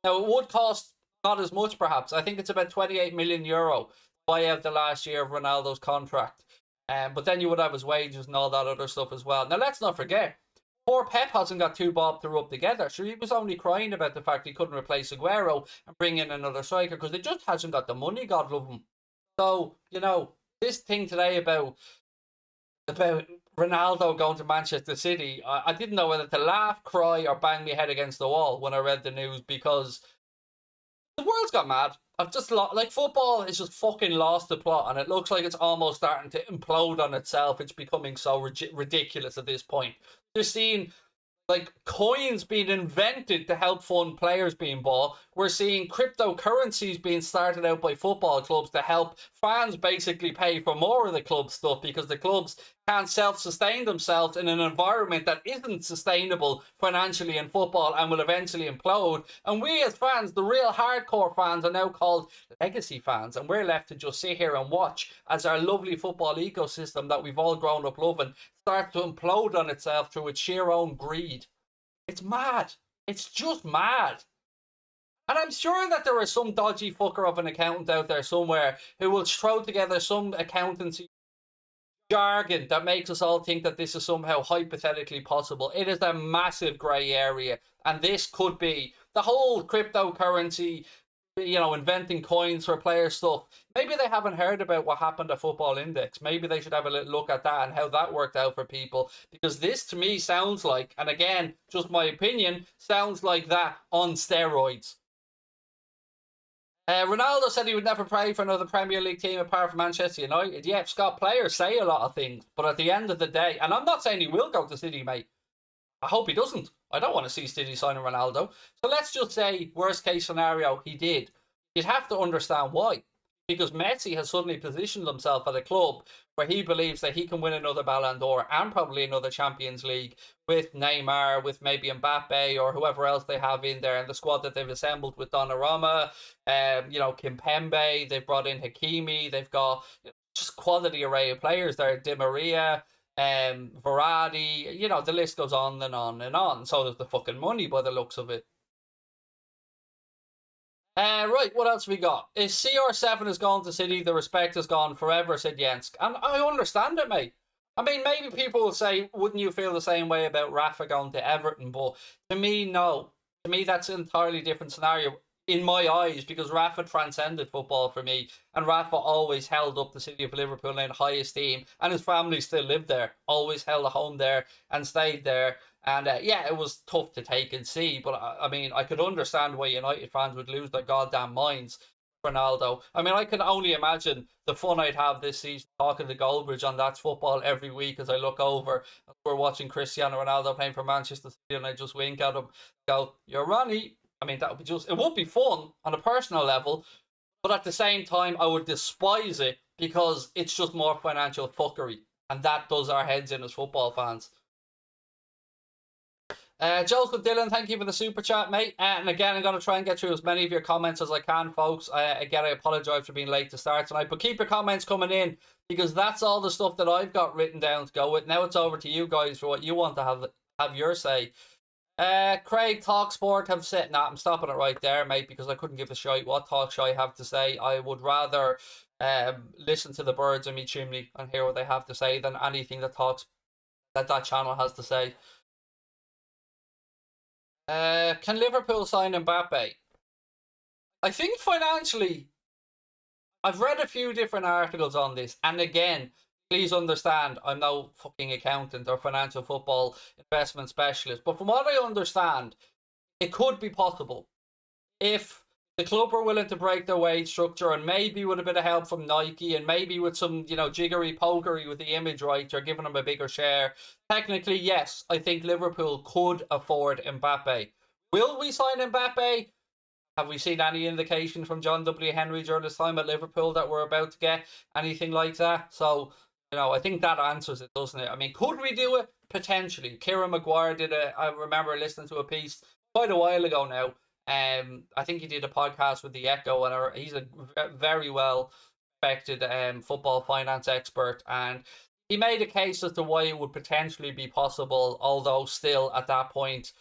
Now, it would cost not as much, perhaps. I think it's about 28 million euro to buy out the last year of Ronaldo's contract. But then you would have his wages and all that other stuff as well. Now, let's not forget, poor Pep hasn't got two bob to rub together. So he was only crying about the fact he couldn't replace Aguero and bring in another striker because they just hasn't got the money, God love him. So, this thing today about Ronaldo going to Manchester City, I didn't know whether to laugh, cry, or bang my head against the wall when I read the news, because the world's got mad. I've just football is just fucking lost the plot, and it looks like it's almost starting to implode on itself. It's becoming so ridiculous at this point. You're seeing coins being invented to help fund players being bought. We're seeing cryptocurrencies being started out by football clubs to help fans basically pay for more of the club stuff, because the clubs can't self-sustain themselves in an environment that isn't sustainable financially in football and will eventually implode. And we as fans, the real hardcore fans, are now called legacy fans, and we're left to just sit here and watch as our lovely football ecosystem that we've all grown up loving start to implode on itself through its sheer own greed. It's mad. It's just mad. And I'm sure that there is some dodgy fucker of an accountant out there somewhere who will throw together some accountancy jargon that makes us all think that this is somehow hypothetically possible. It is a massive grey area, and this could be the whole cryptocurrency, inventing coins for player stuff. Maybe they haven't heard about what happened at Football Index. Maybe they should have a little look at that and how that worked out for people, because this to me sounds like, and again, just my opinion, sounds like that on steroids. Ronaldo said he would never play for another Premier League team apart from Manchester United. Yeah, Scott, players say a lot of things, but at the end of the day, and I'm not saying he will go to City, mate. I hope he doesn't. I don't want to see City signing Ronaldo. So let's just say, worst case scenario, he did. You'd have to understand why. Because Messi has suddenly positioned himself at a club where he believes that he can win another Ballon d'Or and probably another Champions League with Neymar, with maybe Mbappe or whoever else they have in there, and the squad that they've assembled with Donnarumma, Kimpembe, they've brought in Hakimi, they've got just quality array of players there, Di Maria, Verratti, the list goes on and on and on. So there's the fucking money by the looks of it. Right, what else we got? If CR7 has gone to City, the respect has gone forever, said Jensk. And I understand it, mate. I mean, maybe people will say, wouldn't you feel the same way about Rafa going to Everton? But to me, no. To me, that's an entirely different scenario in my eyes, because Rafa transcended football for me, and Rafa always held up the city of Liverpool in high esteem, and his family still lived there, always held a home there and stayed there. And yeah, it was tough to take and see, but I mean, I could understand why United fans would lose their goddamn minds for Ronaldo. I mean, I can only imagine the fun I'd have this season talking to Goldbridge on That's Football every week as I look over. We're watching Cristiano Ronaldo playing for Manchester City, and I just wink at him, go, "You're Ronnie." I mean, that would be it would be fun on a personal level, but at the same time, I would despise it because it's just more financial fuckery, and that does our heads in as football fans. Joseph Dillon, thank you for the super chat, mate. And again, I'm going to try and get through as many of your comments as I can, folks. Again, I apologise for being late to start tonight, but keep your comments coming in, because that's all the stuff that I've got written down to go with. Now it's over to you guys for what you want to have your say. Craig Talksport have said, nah, I'm stopping it right there, mate, because I couldn't give a shite what Talkshy have to say. I would rather listen to the birds in me chimney and hear what they have to say than anything that that channel has to say. Can Liverpool sign Mbappe? I think financially, I've read a few different articles on this, and again, please understand, I'm no fucking accountant or financial football investment specialist, but from what I understand, it could be possible if the club were willing to break their wage structure, and maybe with a bit of help from Nike, and maybe with some, jiggery pokery with the image rights, or giving them a bigger share. Technically, yes, I think Liverpool could afford Mbappe. Will we sign Mbappe? Have we seen any indication from John W. Henry during his time at Liverpool that we're about to get anything like that? So, I think that answers it, doesn't it? I mean, could we do it? Potentially. Kieran Maguire did I remember listening to a piece quite a while ago now. I think he did a podcast with the Echo, and he's a very well respected football finance expert, and he made a case as to why it would potentially be possible, although still at that point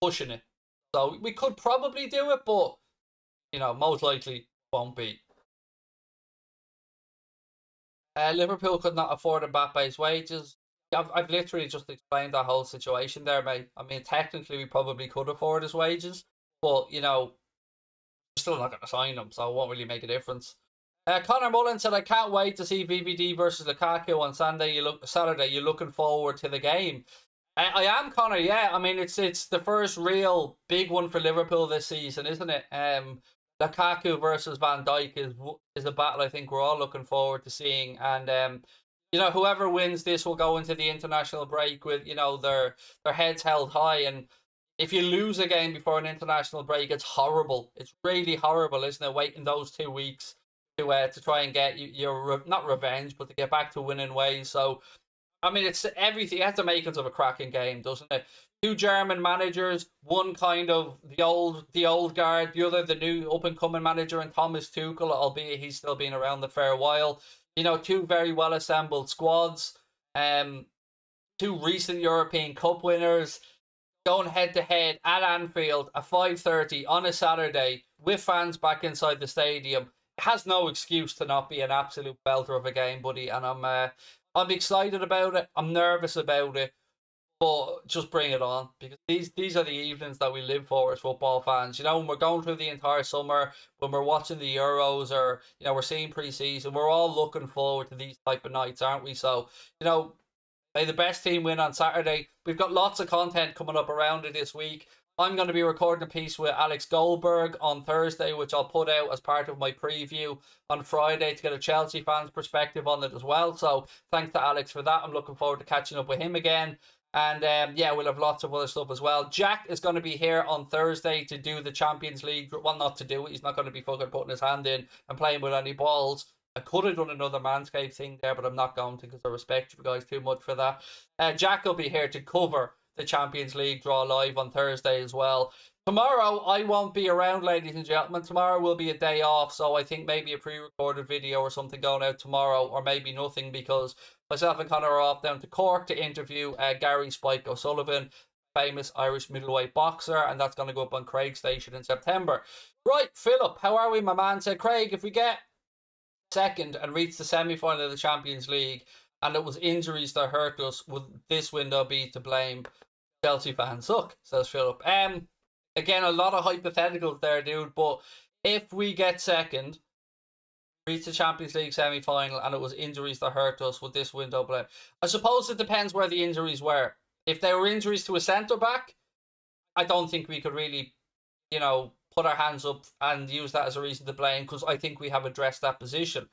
pushing it. So we could probably do it, but most likely won't be. Liverpool could not afford Mbappe's wages. I've literally just explained that whole situation there, mate. I mean, technically we probably could afford his wages, but we're still not going to sign him, so it won't really make a difference. Connor Mullen said, "I can't wait to see VVD versus Lukaku on Saturday. You're looking forward to the game." I am, Connor. Yeah, I mean it's the first real big one for Liverpool this season, isn't it? Lukaku versus Van Dijk is a battle I think we're all looking forward to seeing, and whoever wins this will go into the international break with their heads held high. And if you lose a game before an international break, it's horrible. It's really horrible, isn't it? Waiting those 2 weeks to try and get your not revenge, but to get back to winning ways. So I mean, it's everything. It has the makings of a cracking game, doesn't it? Two German managers, one kind of the old guard, the other the new up and coming manager, and Thomas Tuchel, albeit he's still been around a fair while. Two very well assembled squads. Two recent European Cup winners going head to head at Anfield at 5:30 on a Saturday with fans back inside the stadium. It has no excuse to not be an absolute belter of a game, buddy. And I'm excited about it. I'm nervous about it, but just bring it on, because these are the evenings that we live for as football fans. When we're going through the entire summer, when we're watching the Euros, or we're seeing pre-season, we're all looking forward to these type of nights, aren't we? So may the best team win on Saturday. We've got lots of content coming up around it this week. I'm going to be recording a piece with Alex Goldberg on Thursday, which I'll put out as part of my preview on Friday to get a Chelsea fan's perspective on it as well. So thanks to Alex for that. I'm looking forward to catching up with him again. And we'll have lots of other stuff as well. Jack is going to be here on Thursday to do the Champions League. Well, not to do it. He's not going to be fucking putting his hand in and playing with any balls. I could have done another Manscaped thing there, but I'm not going to, because I respect you guys too much for that. Jack will be here to cover the Champions League draw live on Thursday as well. Tomorrow, I won't be around, ladies and gentlemen. Tomorrow will be a day off, so I think maybe a pre-recorded video or something going out tomorrow, or maybe nothing, because myself and Connor are off down to Cork to interview Gary Spike O'Sullivan, famous Irish middleweight boxer, and that's going to go up on Craig Station in September. Right, Philip, how are we? My man said, Craig, if we get second and reach the semi-final of the Champions League, and it was injuries that hurt us, would this window be to blame? Chelsea fans suck, says Philip. Again, a lot of hypotheticals there, dude, but if we get second, reach the Champions League semi-final, and it was injuries that hurt us, would this window blame? I suppose it depends where the injuries were. If they were injuries to a centre-back, I don't think we could really, put our hands up and use that as a reason to blame, because I think we have addressed that position.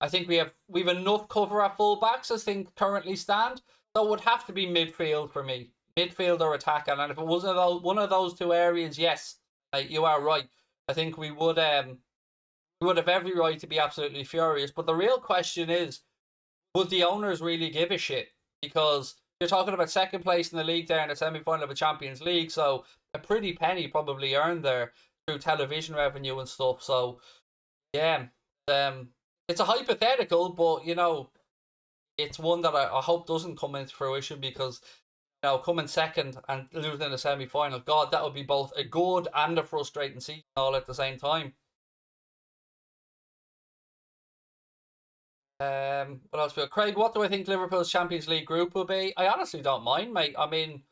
I think we've enough cover at full-backs as things currently stand, so it would have to be midfield for me. Midfield or attack, and if it wasn't one of those two areas, yes, you are right. I think we would have every right to be absolutely furious. But the real question is, would the owners really give a shit? Because you're talking about second place in the league there in the semi-final of a Champions League, so a pretty penny probably earned there through television revenue and stuff. So yeah, it's a hypothetical, but it's one that I hope doesn't come into fruition, because coming second and losing the semi-final, God, that would be both a good and a frustrating season all at the same time. What else? Craig, what do I think Liverpool's Champions League group will be? I honestly don't mind, mate. I mean,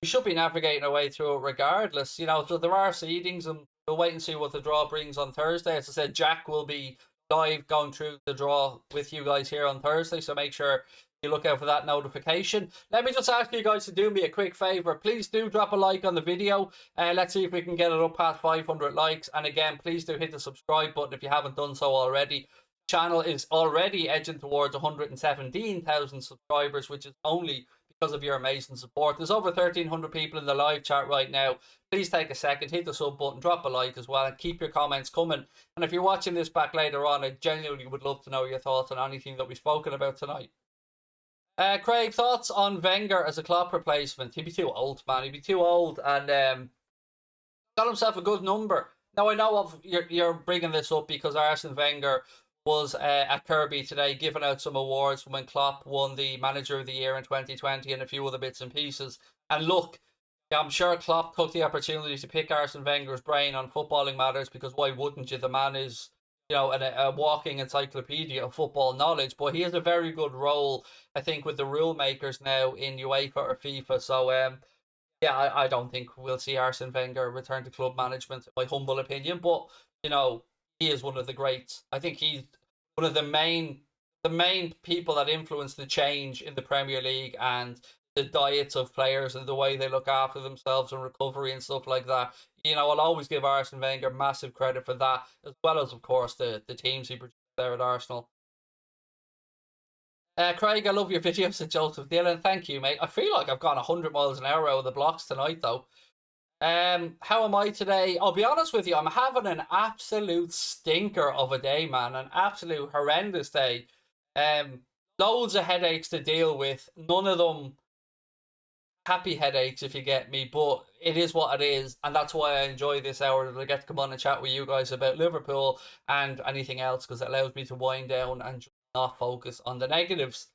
we should be navigating our way through it regardless. So there are seedings, and we'll wait and see what the draw brings on Thursday. As I said, Jack will be live going through the draw with you guys here on Thursday, so make sure you look out for that notification. Let me just ask you guys to do me a quick favor. Please do drop a like on the video. Let's see if we can get it up past 500 likes. And again, please do hit the subscribe button if you haven't done so already. The channel is already edging towards 117,000 subscribers, which is only because of your amazing support. There's over 1,300 people in the live chat right now. Please take a second, hit the sub button, drop a like as well, and keep your comments coming. And if you're watching this back later on, I genuinely would love to know your thoughts on anything that we've spoken about tonight. Craig, thoughts on Wenger as a Klopp replacement? He'd be too old, man. He'd be too old, and got himself a good number. Now, I know you're bringing this up because Arsene Wenger was at Kirby today giving out some awards from when Klopp won the Manager of the Year in 2020 and a few other bits and pieces. And look, I'm sure Klopp took the opportunity to pick Arsene Wenger's brain on footballing matters, because why wouldn't you? The man is, a walking encyclopedia of football knowledge, but he has a very good role, I think, with the rule makers now in UEFA or FIFA. So, yeah, I don't think we'll see Arsene Wenger return to club management, in my humble opinion. But, he is one of the greats. I think he's one of the main people that influence the change in the Premier League and the diets of players and the way they look after themselves and recovery and stuff like that. I'll always give Arsene Wenger massive credit for that, as well as, of course, the teams he produced there at Arsenal. Craig, I love your videos, said Joseph Dillon. Thank you, mate. I feel like I've gone 100 miles an hour out of the blocks tonight, though. How am I today? I'll be honest with you, I'm having an absolute stinker of a day, man. An absolute horrendous day. Loads of headaches to deal with. None of them happy headaches, if you get me, but it is what it is, and that's why I enjoy this hour, that I get to come on and chat with you guys about Liverpool and anything else, because it allows me to wind down and not focus on the negatives.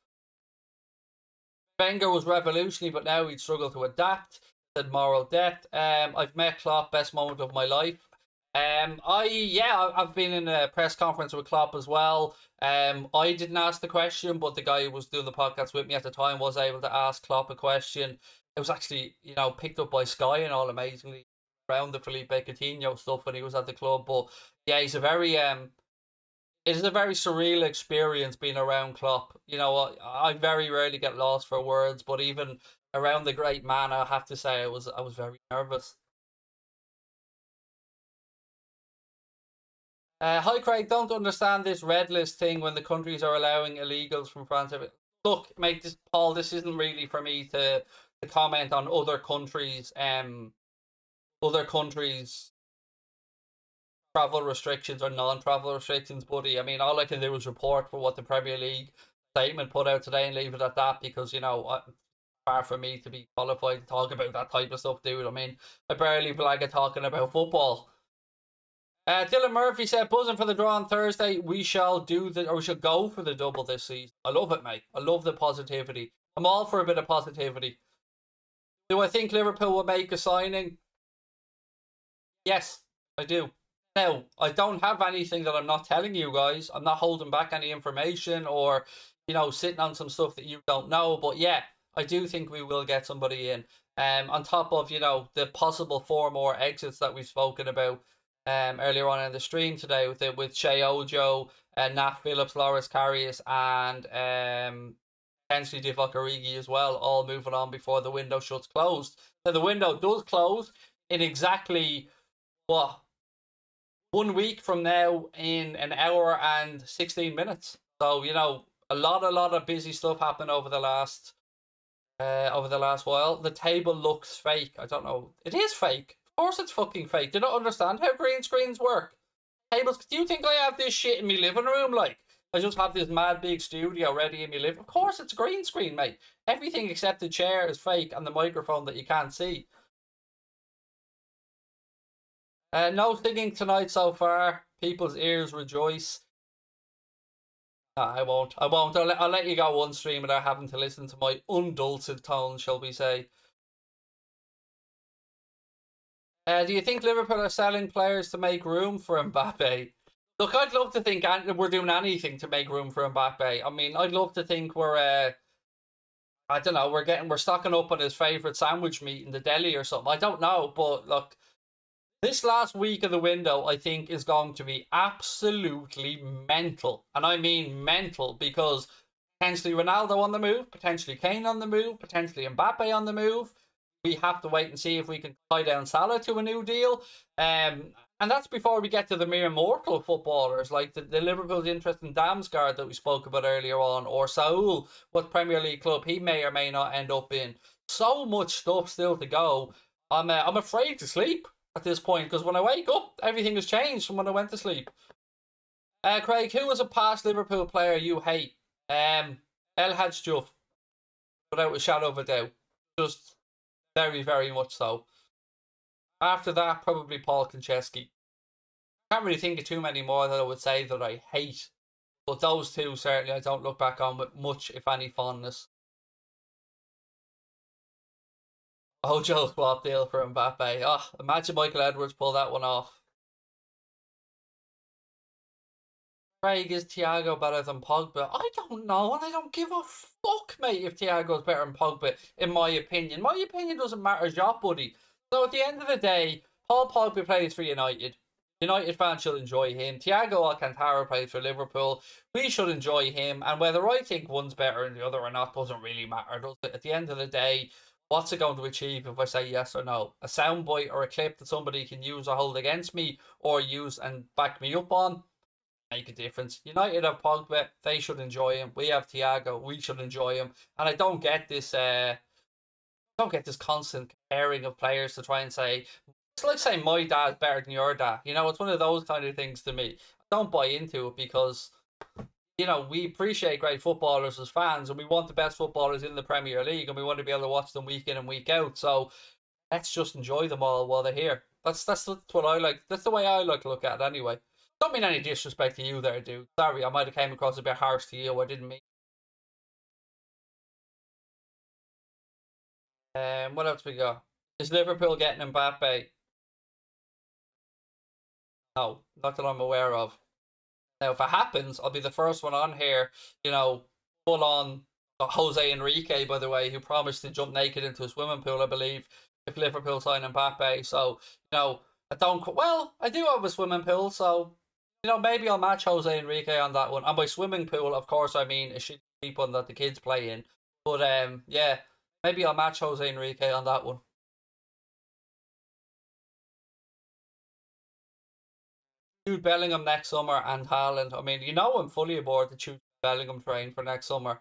Wenger was revolutionary, but now he'd struggle to adapt. Said moral debt. I've met Klopp, best moment of my life. I've been in a press conference with Klopp as well. I didn't ask the question, but the guy who was doing the podcast with me at the time was able to ask Klopp a question. It was actually, picked up by Sky and all, amazingly, around the Felipe Coutinho stuff when he was at the club. But yeah, it is a very surreal experience being around Klopp. I very rarely get lost for words, but even around the great man, I have to say I was very nervous. Hi Craig, don't understand this red list thing when the countries are allowing illegals from France. Look, mate, this isn't really for me to comment on other countries' travel restrictions or non-travel restrictions, buddy. I mean, all I can do is report for what the Premier League statement put out today and leave it at that, because far from me to be qualified to talk about that type of stuff, dude. I mean, I barely blag at talking about football. Dylan Murphy said, buzzing for the draw on Thursday. We shall go for the double this season. I love it, mate. I love the positivity. I'm all for a bit of positivity. Do I think Liverpool will make a signing? Yes, I do. Now, I don't have anything that I'm not telling you guys. I'm not holding back any information or, sitting on some stuff that you don't know. But yeah, I do think we will get somebody in. On top of, the possible 4 more exits that we've spoken about earlier on in the stream today with Shea Ojo, Nat Phillips, Loris Karius, and potentially Divock Origi as well, all moving on before the window shuts closed. Now, the window does close in exactly, 1 week from now, in an hour and 16 minutes. So, a lot of busy stuff happened over the last while. The table looks fake. I don't know. It is fake. Of course it's fucking fake. Do not understand how green screens work. Tables, do you think I have this shit in my living room? Like, I just have this mad big studio ready in my living room. Of course it's a green screen, mate. Everything except the chair is fake and the microphone that you can't see. No singing tonight so far. People's ears rejoice. No, I won't. I'll let you go one stream without having to listen to my undulcet tones, shall we say. Do you think Liverpool are selling players to make room for Mbappe? Look, I'd love to think we're doing anything to make room for Mbappe. I mean, I'd love to think we're, I don't know, we're stocking up on his favourite sandwich meat in the deli or something. I don't know, but look, This last week of the window, I think, is going to be absolutely mental. And I mean mental, because potentially Ronaldo on the move, potentially Kane on the move, potentially Mbappe on the move. We have to wait and see if we can tie down Salah to a new deal. And that's before we get to the mere mortal footballers, like the Liverpool's interest in Damsgaard that we spoke about earlier on, or Saul, what Premier League club he may or may not end up in. So much stuff still to go. I'm afraid to sleep at this point, because when I wake up, everything has changed from when I went to sleep. Craig, who was a past Liverpool player you hate? El Hadj Diouf, without a shadow of a doubt. Just very, very much so. After that, probably Paul Konchesky. Can't really think of too many more that I would say that I hate. But those two, certainly, I don't look back on with much, if any, fondness. Oh, Joe swap deal for Mbappe. Oh, imagine Michael Edwards pull that one off. Craig, is Thiago better than Pogba? I don't know, and I don't give a fuck, mate, if Thiago's better than Pogba, in my opinion. My opinion doesn't matter, Jop, buddy. So at the end of the day, Paul Pogba plays for United. United fans should enjoy him. Thiago Alcantara plays for Liverpool. We should enjoy him. And whether I think one's better than the other or not doesn't really matter, does it? At the end of the day, what's it going to achieve if I say yes or no? A soundbite or a clip that somebody can use or hold against me, or use and back me up on? Make a difference. United have Pogba, they should enjoy him. We have Thiago, we should enjoy him. And I don't get this constant comparing of players to try and say, it's like saying my dad's better than your dad. It's one of those kind of things to me. I don't buy into it, because we appreciate great footballers as fans, and we want the best footballers in the Premier League, and we want to be able to watch them week in and week out. So let's just enjoy them all while they're here. That's what I like. That's the way I like to look at it anyway. Don't mean any disrespect to you there, dude. Sorry, I might have came across a bit harsh to you. I didn't mean. What else we got? Is Liverpool getting Mbappe? No, not that I'm aware of. Now, if it happens, I'll be the first one on here, full on Jose Enrique, by the way, who promised to jump naked into a swimming pool, I believe, if Liverpool sign Mbappe. So, I do have a swimming pool, so, maybe I'll match Jose Enrique on that one. And by swimming pool, of course, I mean a shitty one that the kids play in. But, yeah, maybe I'll match Jose Enrique on that one. Jude Bellingham next summer and Haaland. I mean, I'm fully aboard the Jude Bellingham train for next summer.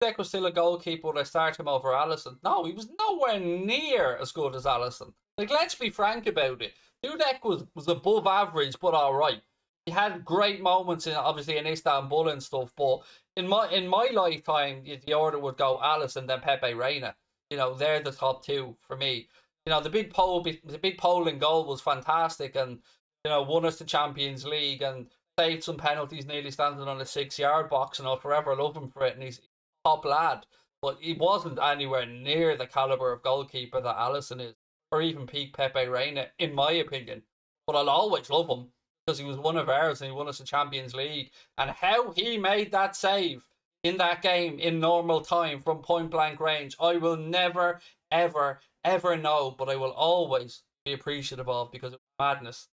Dudek was still a goalkeeper when I started him over Alisson. No, he was nowhere near as good as Alisson. Like, let's be frank about it. Dudek was above average, but alright. He had great moments obviously in Istanbul and stuff, but in my lifetime, the order would go Alisson, then Pepe Reina. They're the top two for me. The big pole in goal was fantastic, and won us the Champions League and saved some penalties, nearly standing on the 6-yard box, and I'll forever love him for it. And he's a top lad, but he wasn't anywhere near the caliber of goalkeeper that Alisson is, or even peak Pepe Reina, in my opinion. But I'll always love him because he was one of ours and he won us the Champions League, and how he made that save in that game in normal time from point blank range, I will never, ever, ever know, but I will always be appreciative of, because it was madness.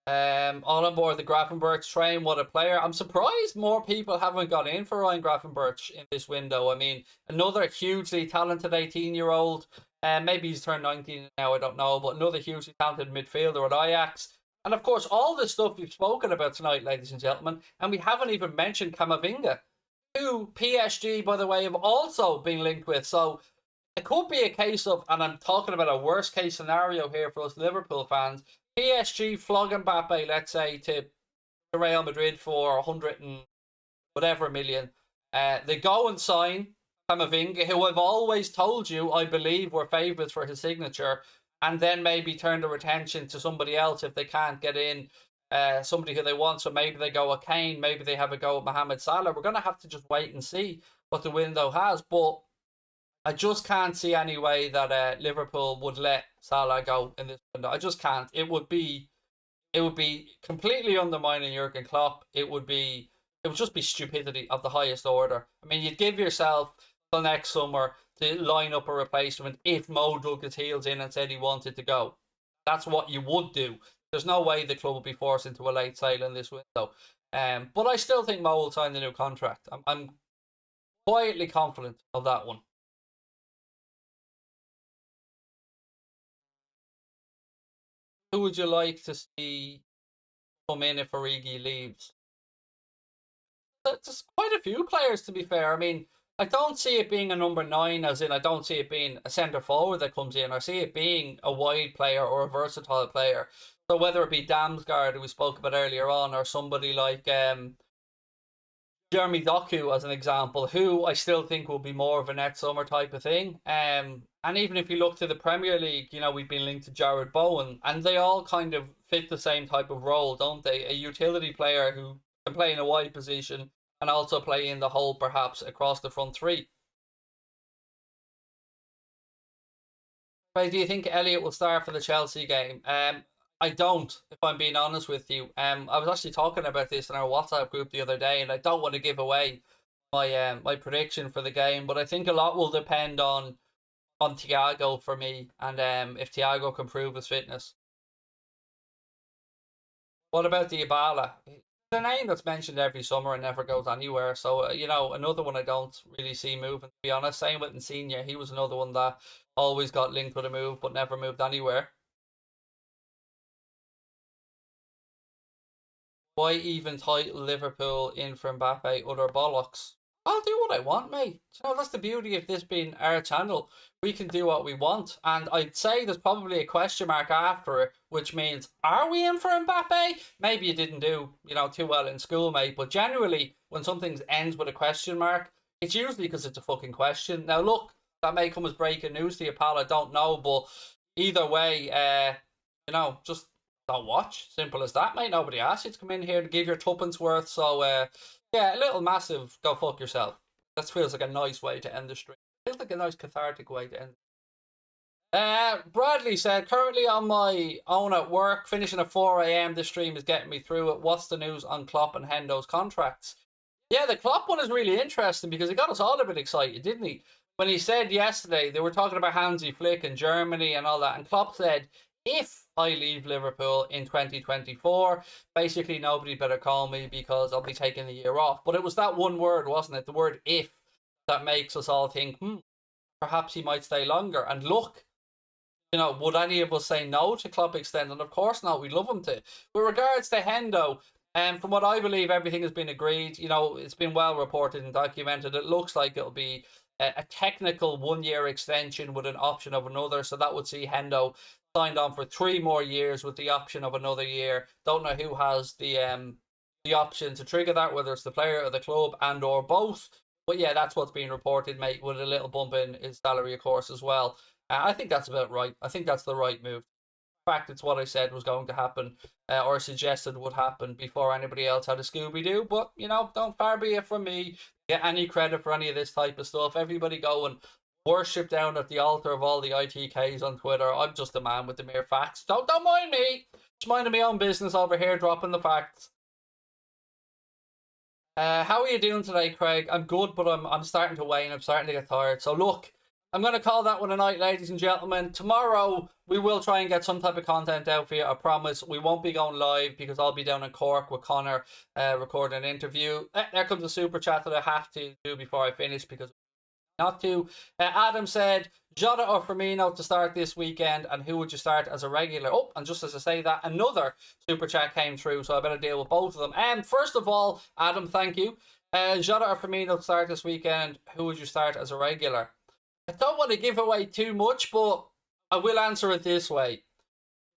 All on board the Gravenberch train. What a player. I'm surprised more people haven't got in for Ryan Gravenberch in this window. I mean, another hugely talented 18-year-old. Maybe he's turned 19 now, I don't know, but another hugely talented midfielder at Ajax. And of course, all the stuff we've spoken about tonight, ladies and gentlemen, and we haven't even mentioned Camavinga, who PSG, by the way, have also been linked with. So it could be a case of, and I'm talking about a worst case scenario here for us Liverpool fans, PSG flog Mbappe, let's say, to Real Madrid for 100 and whatever million. They go and sign Camavinga, who I've always told you I believe were favourites for his signature, and then maybe turn their attention to somebody else if they can't get in somebody who they want. So maybe they go with Kane, maybe they have a go at Mohamed Salah. We're going to have to just wait and see what the window has, but I just can't see any way that Liverpool would let Salah go in this window. I just can't. It would be completely undermining Jurgen Klopp. It would just be stupidity of the highest order. I mean, you'd give yourself till next summer to line up a replacement if Mo dug his heels in and said he wanted to go. That's what you would do. There's no way the club will be forced into a late sale in this window. But I still think Mo will sign the new contract. I'm quietly confident of that one. Who would you like to see come in if Origi leaves? There's quite a few players, to be fair. I mean, I don't see it being a number 9, as in I don't see it being a centre forward that comes in. I see it being a wide player or a versatile player. So whether it be Damsgaard, who we spoke about earlier on, or somebody like Jeremy Doku, as an example, who I still think will be more of a net summer type of thing. And even if you look to the Premier League, we've been linked to Jared Bowen, and they all kind of fit the same type of role, don't they? A utility player who can play in a wide position and also play in the hole, perhaps across the front three. Right, do you think Elliot will start for the Chelsea game? I don't, if I'm being honest with you. I was actually talking about this in our WhatsApp group the other day, and I don't want to give away my prediction for the game, but I think a lot will depend on Thiago for me, and if Thiago can prove his fitness. What about Dybala? It's a name that's mentioned every summer and never goes anywhere. So another one I don't really see moving. To be honest, same with Insigne. He was another one that always got linked with a move but never moved anywhere. Why even title Liverpool in for Mbappe? Other bollocks. I'll do what I want, mate. That's the beauty of this being our channel. We can do what we want. And I'd say there's probably a question mark after it, which means, are we in for Mbappe? Maybe you didn't do, too well in school, mate. But generally, when something ends with a question mark, it's usually because it's a fucking question. Now, look, that may come as breaking news to you, pal. I don't know. But either way, just don't watch. Simple as that, mate. Nobody asked you to come in here to give your tuppence worth. So, yeah, a little massive go fuck yourself. That feels like a nice way to end the stream. Feels like a nice cathartic way to end. Bradley said, currently on my own at work, finishing at 4 a.m. The stream is getting me through it. What's the news on Klopp and Hendo's contracts? Yeah, the Klopp one is really interesting because he got us all a bit excited, didn't he? When he said yesterday, they were talking about Hansi Flick and Germany and all that, and Klopp said, if I leave Liverpool in 2024, basically nobody better call me because I'll be taking the year off. But it was that one word, wasn't it? The word if, that makes us all think, perhaps he might stay longer. And look, would any of us say no to Klopp extending? Of course not. We'd love him to. With regards to Hendo, from what I believe, everything has been agreed. It's been well reported and documented. It looks like it'll be a technical 1-year extension with an option of another. So that would see Hendo signed on for 3 more years with the option of another year. Don't know who has the option to trigger that, whether it's the player or the club and or both. But yeah, that's what's being reported, mate, with a little bump in his salary, of course, as well. I think that's about right. I think that's the right move. In fact, it's what I said was going to happen, or suggested would happen before anybody else had a Scooby-Doo. But, don't far be it from me. Get any credit for any of this type of stuff. Everybody go and worship down at the altar of all the ITKs on Twitter. I'm just a man with the mere facts. Don't mind me. Just minding my own business over here, dropping the facts. How are you doing today, Craig? I'm good, but I'm starting to wane. I'm starting to get tired. So look, I'm going to call that one a night, ladies and gentlemen. Tomorrow, we will try and get some type of content out for you. I promise. We won't be going live because I'll be down in Cork with Connor recording an interview. There comes a super chat that I have to do before I finish because not to. Adam said, Jota or Firmino to start this weekend, and who would you start as a regular? Oh, and just as I say that, another super chat came through, so I better deal with both of them. And first of all, Adam, thank you. Jota or Firmino to start this weekend, who would you start as a regular? I don't want to give away too much, but I will answer it this way.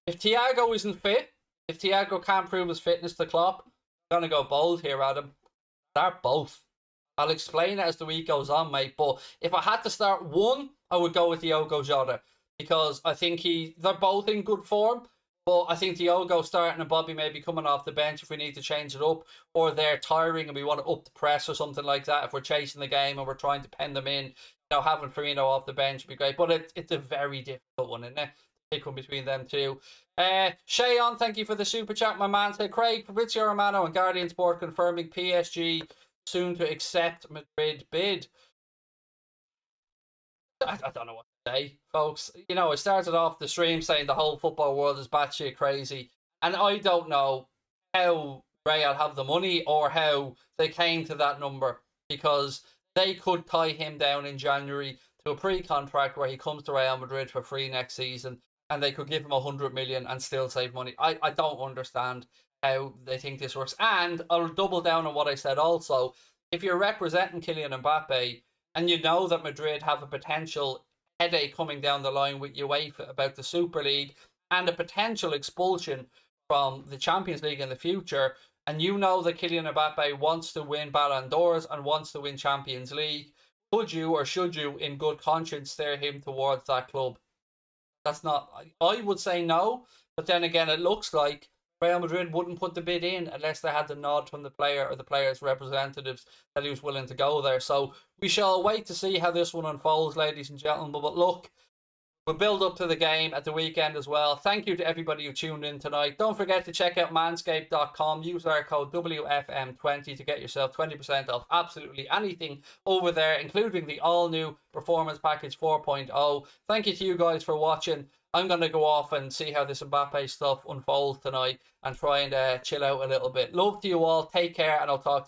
If Thiago isn't fit, if Thiago can't prove his fitness to Klopp, I'm going to go bold here, Adam. Start both. I'll explain it as the week goes on, mate. But if I had to start one, I would go with Diogo Jota because I think they're both in good form. But I think Diogo starting and Bobby maybe coming off the bench if we need to change it up, or they're tiring and we want to up the press or something like that. If we're chasing the game and we're trying to pen them in, having Firmino off the bench would be great. But it's a very difficult one, isn't it? Pick one between them two. Shayon, thank you for the super chat, my man. Said Craig, Fabrizio Romano and Guardian Sport confirming PSG soon to accept Madrid bid. I don't know what to say, folks. You know, I started off the stream saying the whole football world is batshit crazy, and I don't know how Real have the money or how they came to that number, because they could tie him down in January to a pre-contract where he comes to Real Madrid for free next season, and they could give him 100 million and still save money. I don't understand how they think this works. And I'll double down on what I said also. If you're representing Kylian Mbappe and you know that Madrid have a potential headache coming down the line with UEFA about the Super League and a potential expulsion from the Champions League in the future, and you know that Kylian Mbappe wants to win Ballon d'Ors and wants to win Champions League, could you or should you, in good conscience, steer him towards that club? That's not. I would say no, but then again, it looks like Real Madrid wouldn't put the bid in unless they had the nod from the player or the player's representatives that he was willing to go there. So we shall wait to see how this one unfolds, ladies and gentlemen. But look, we'll build up to the game at the weekend as well. Thank you to everybody who tuned in tonight. Don't forget to check out manscaped.com. Use our code WFM20 to get yourself 20% off absolutely anything over there, including the all-new Performance Package 4.0. Thank you to you guys for watching. I'm going to go off and see how this Mbappe stuff unfolds tonight and try and chill out a little bit. Love to you all. Take care, and I'll talk to you.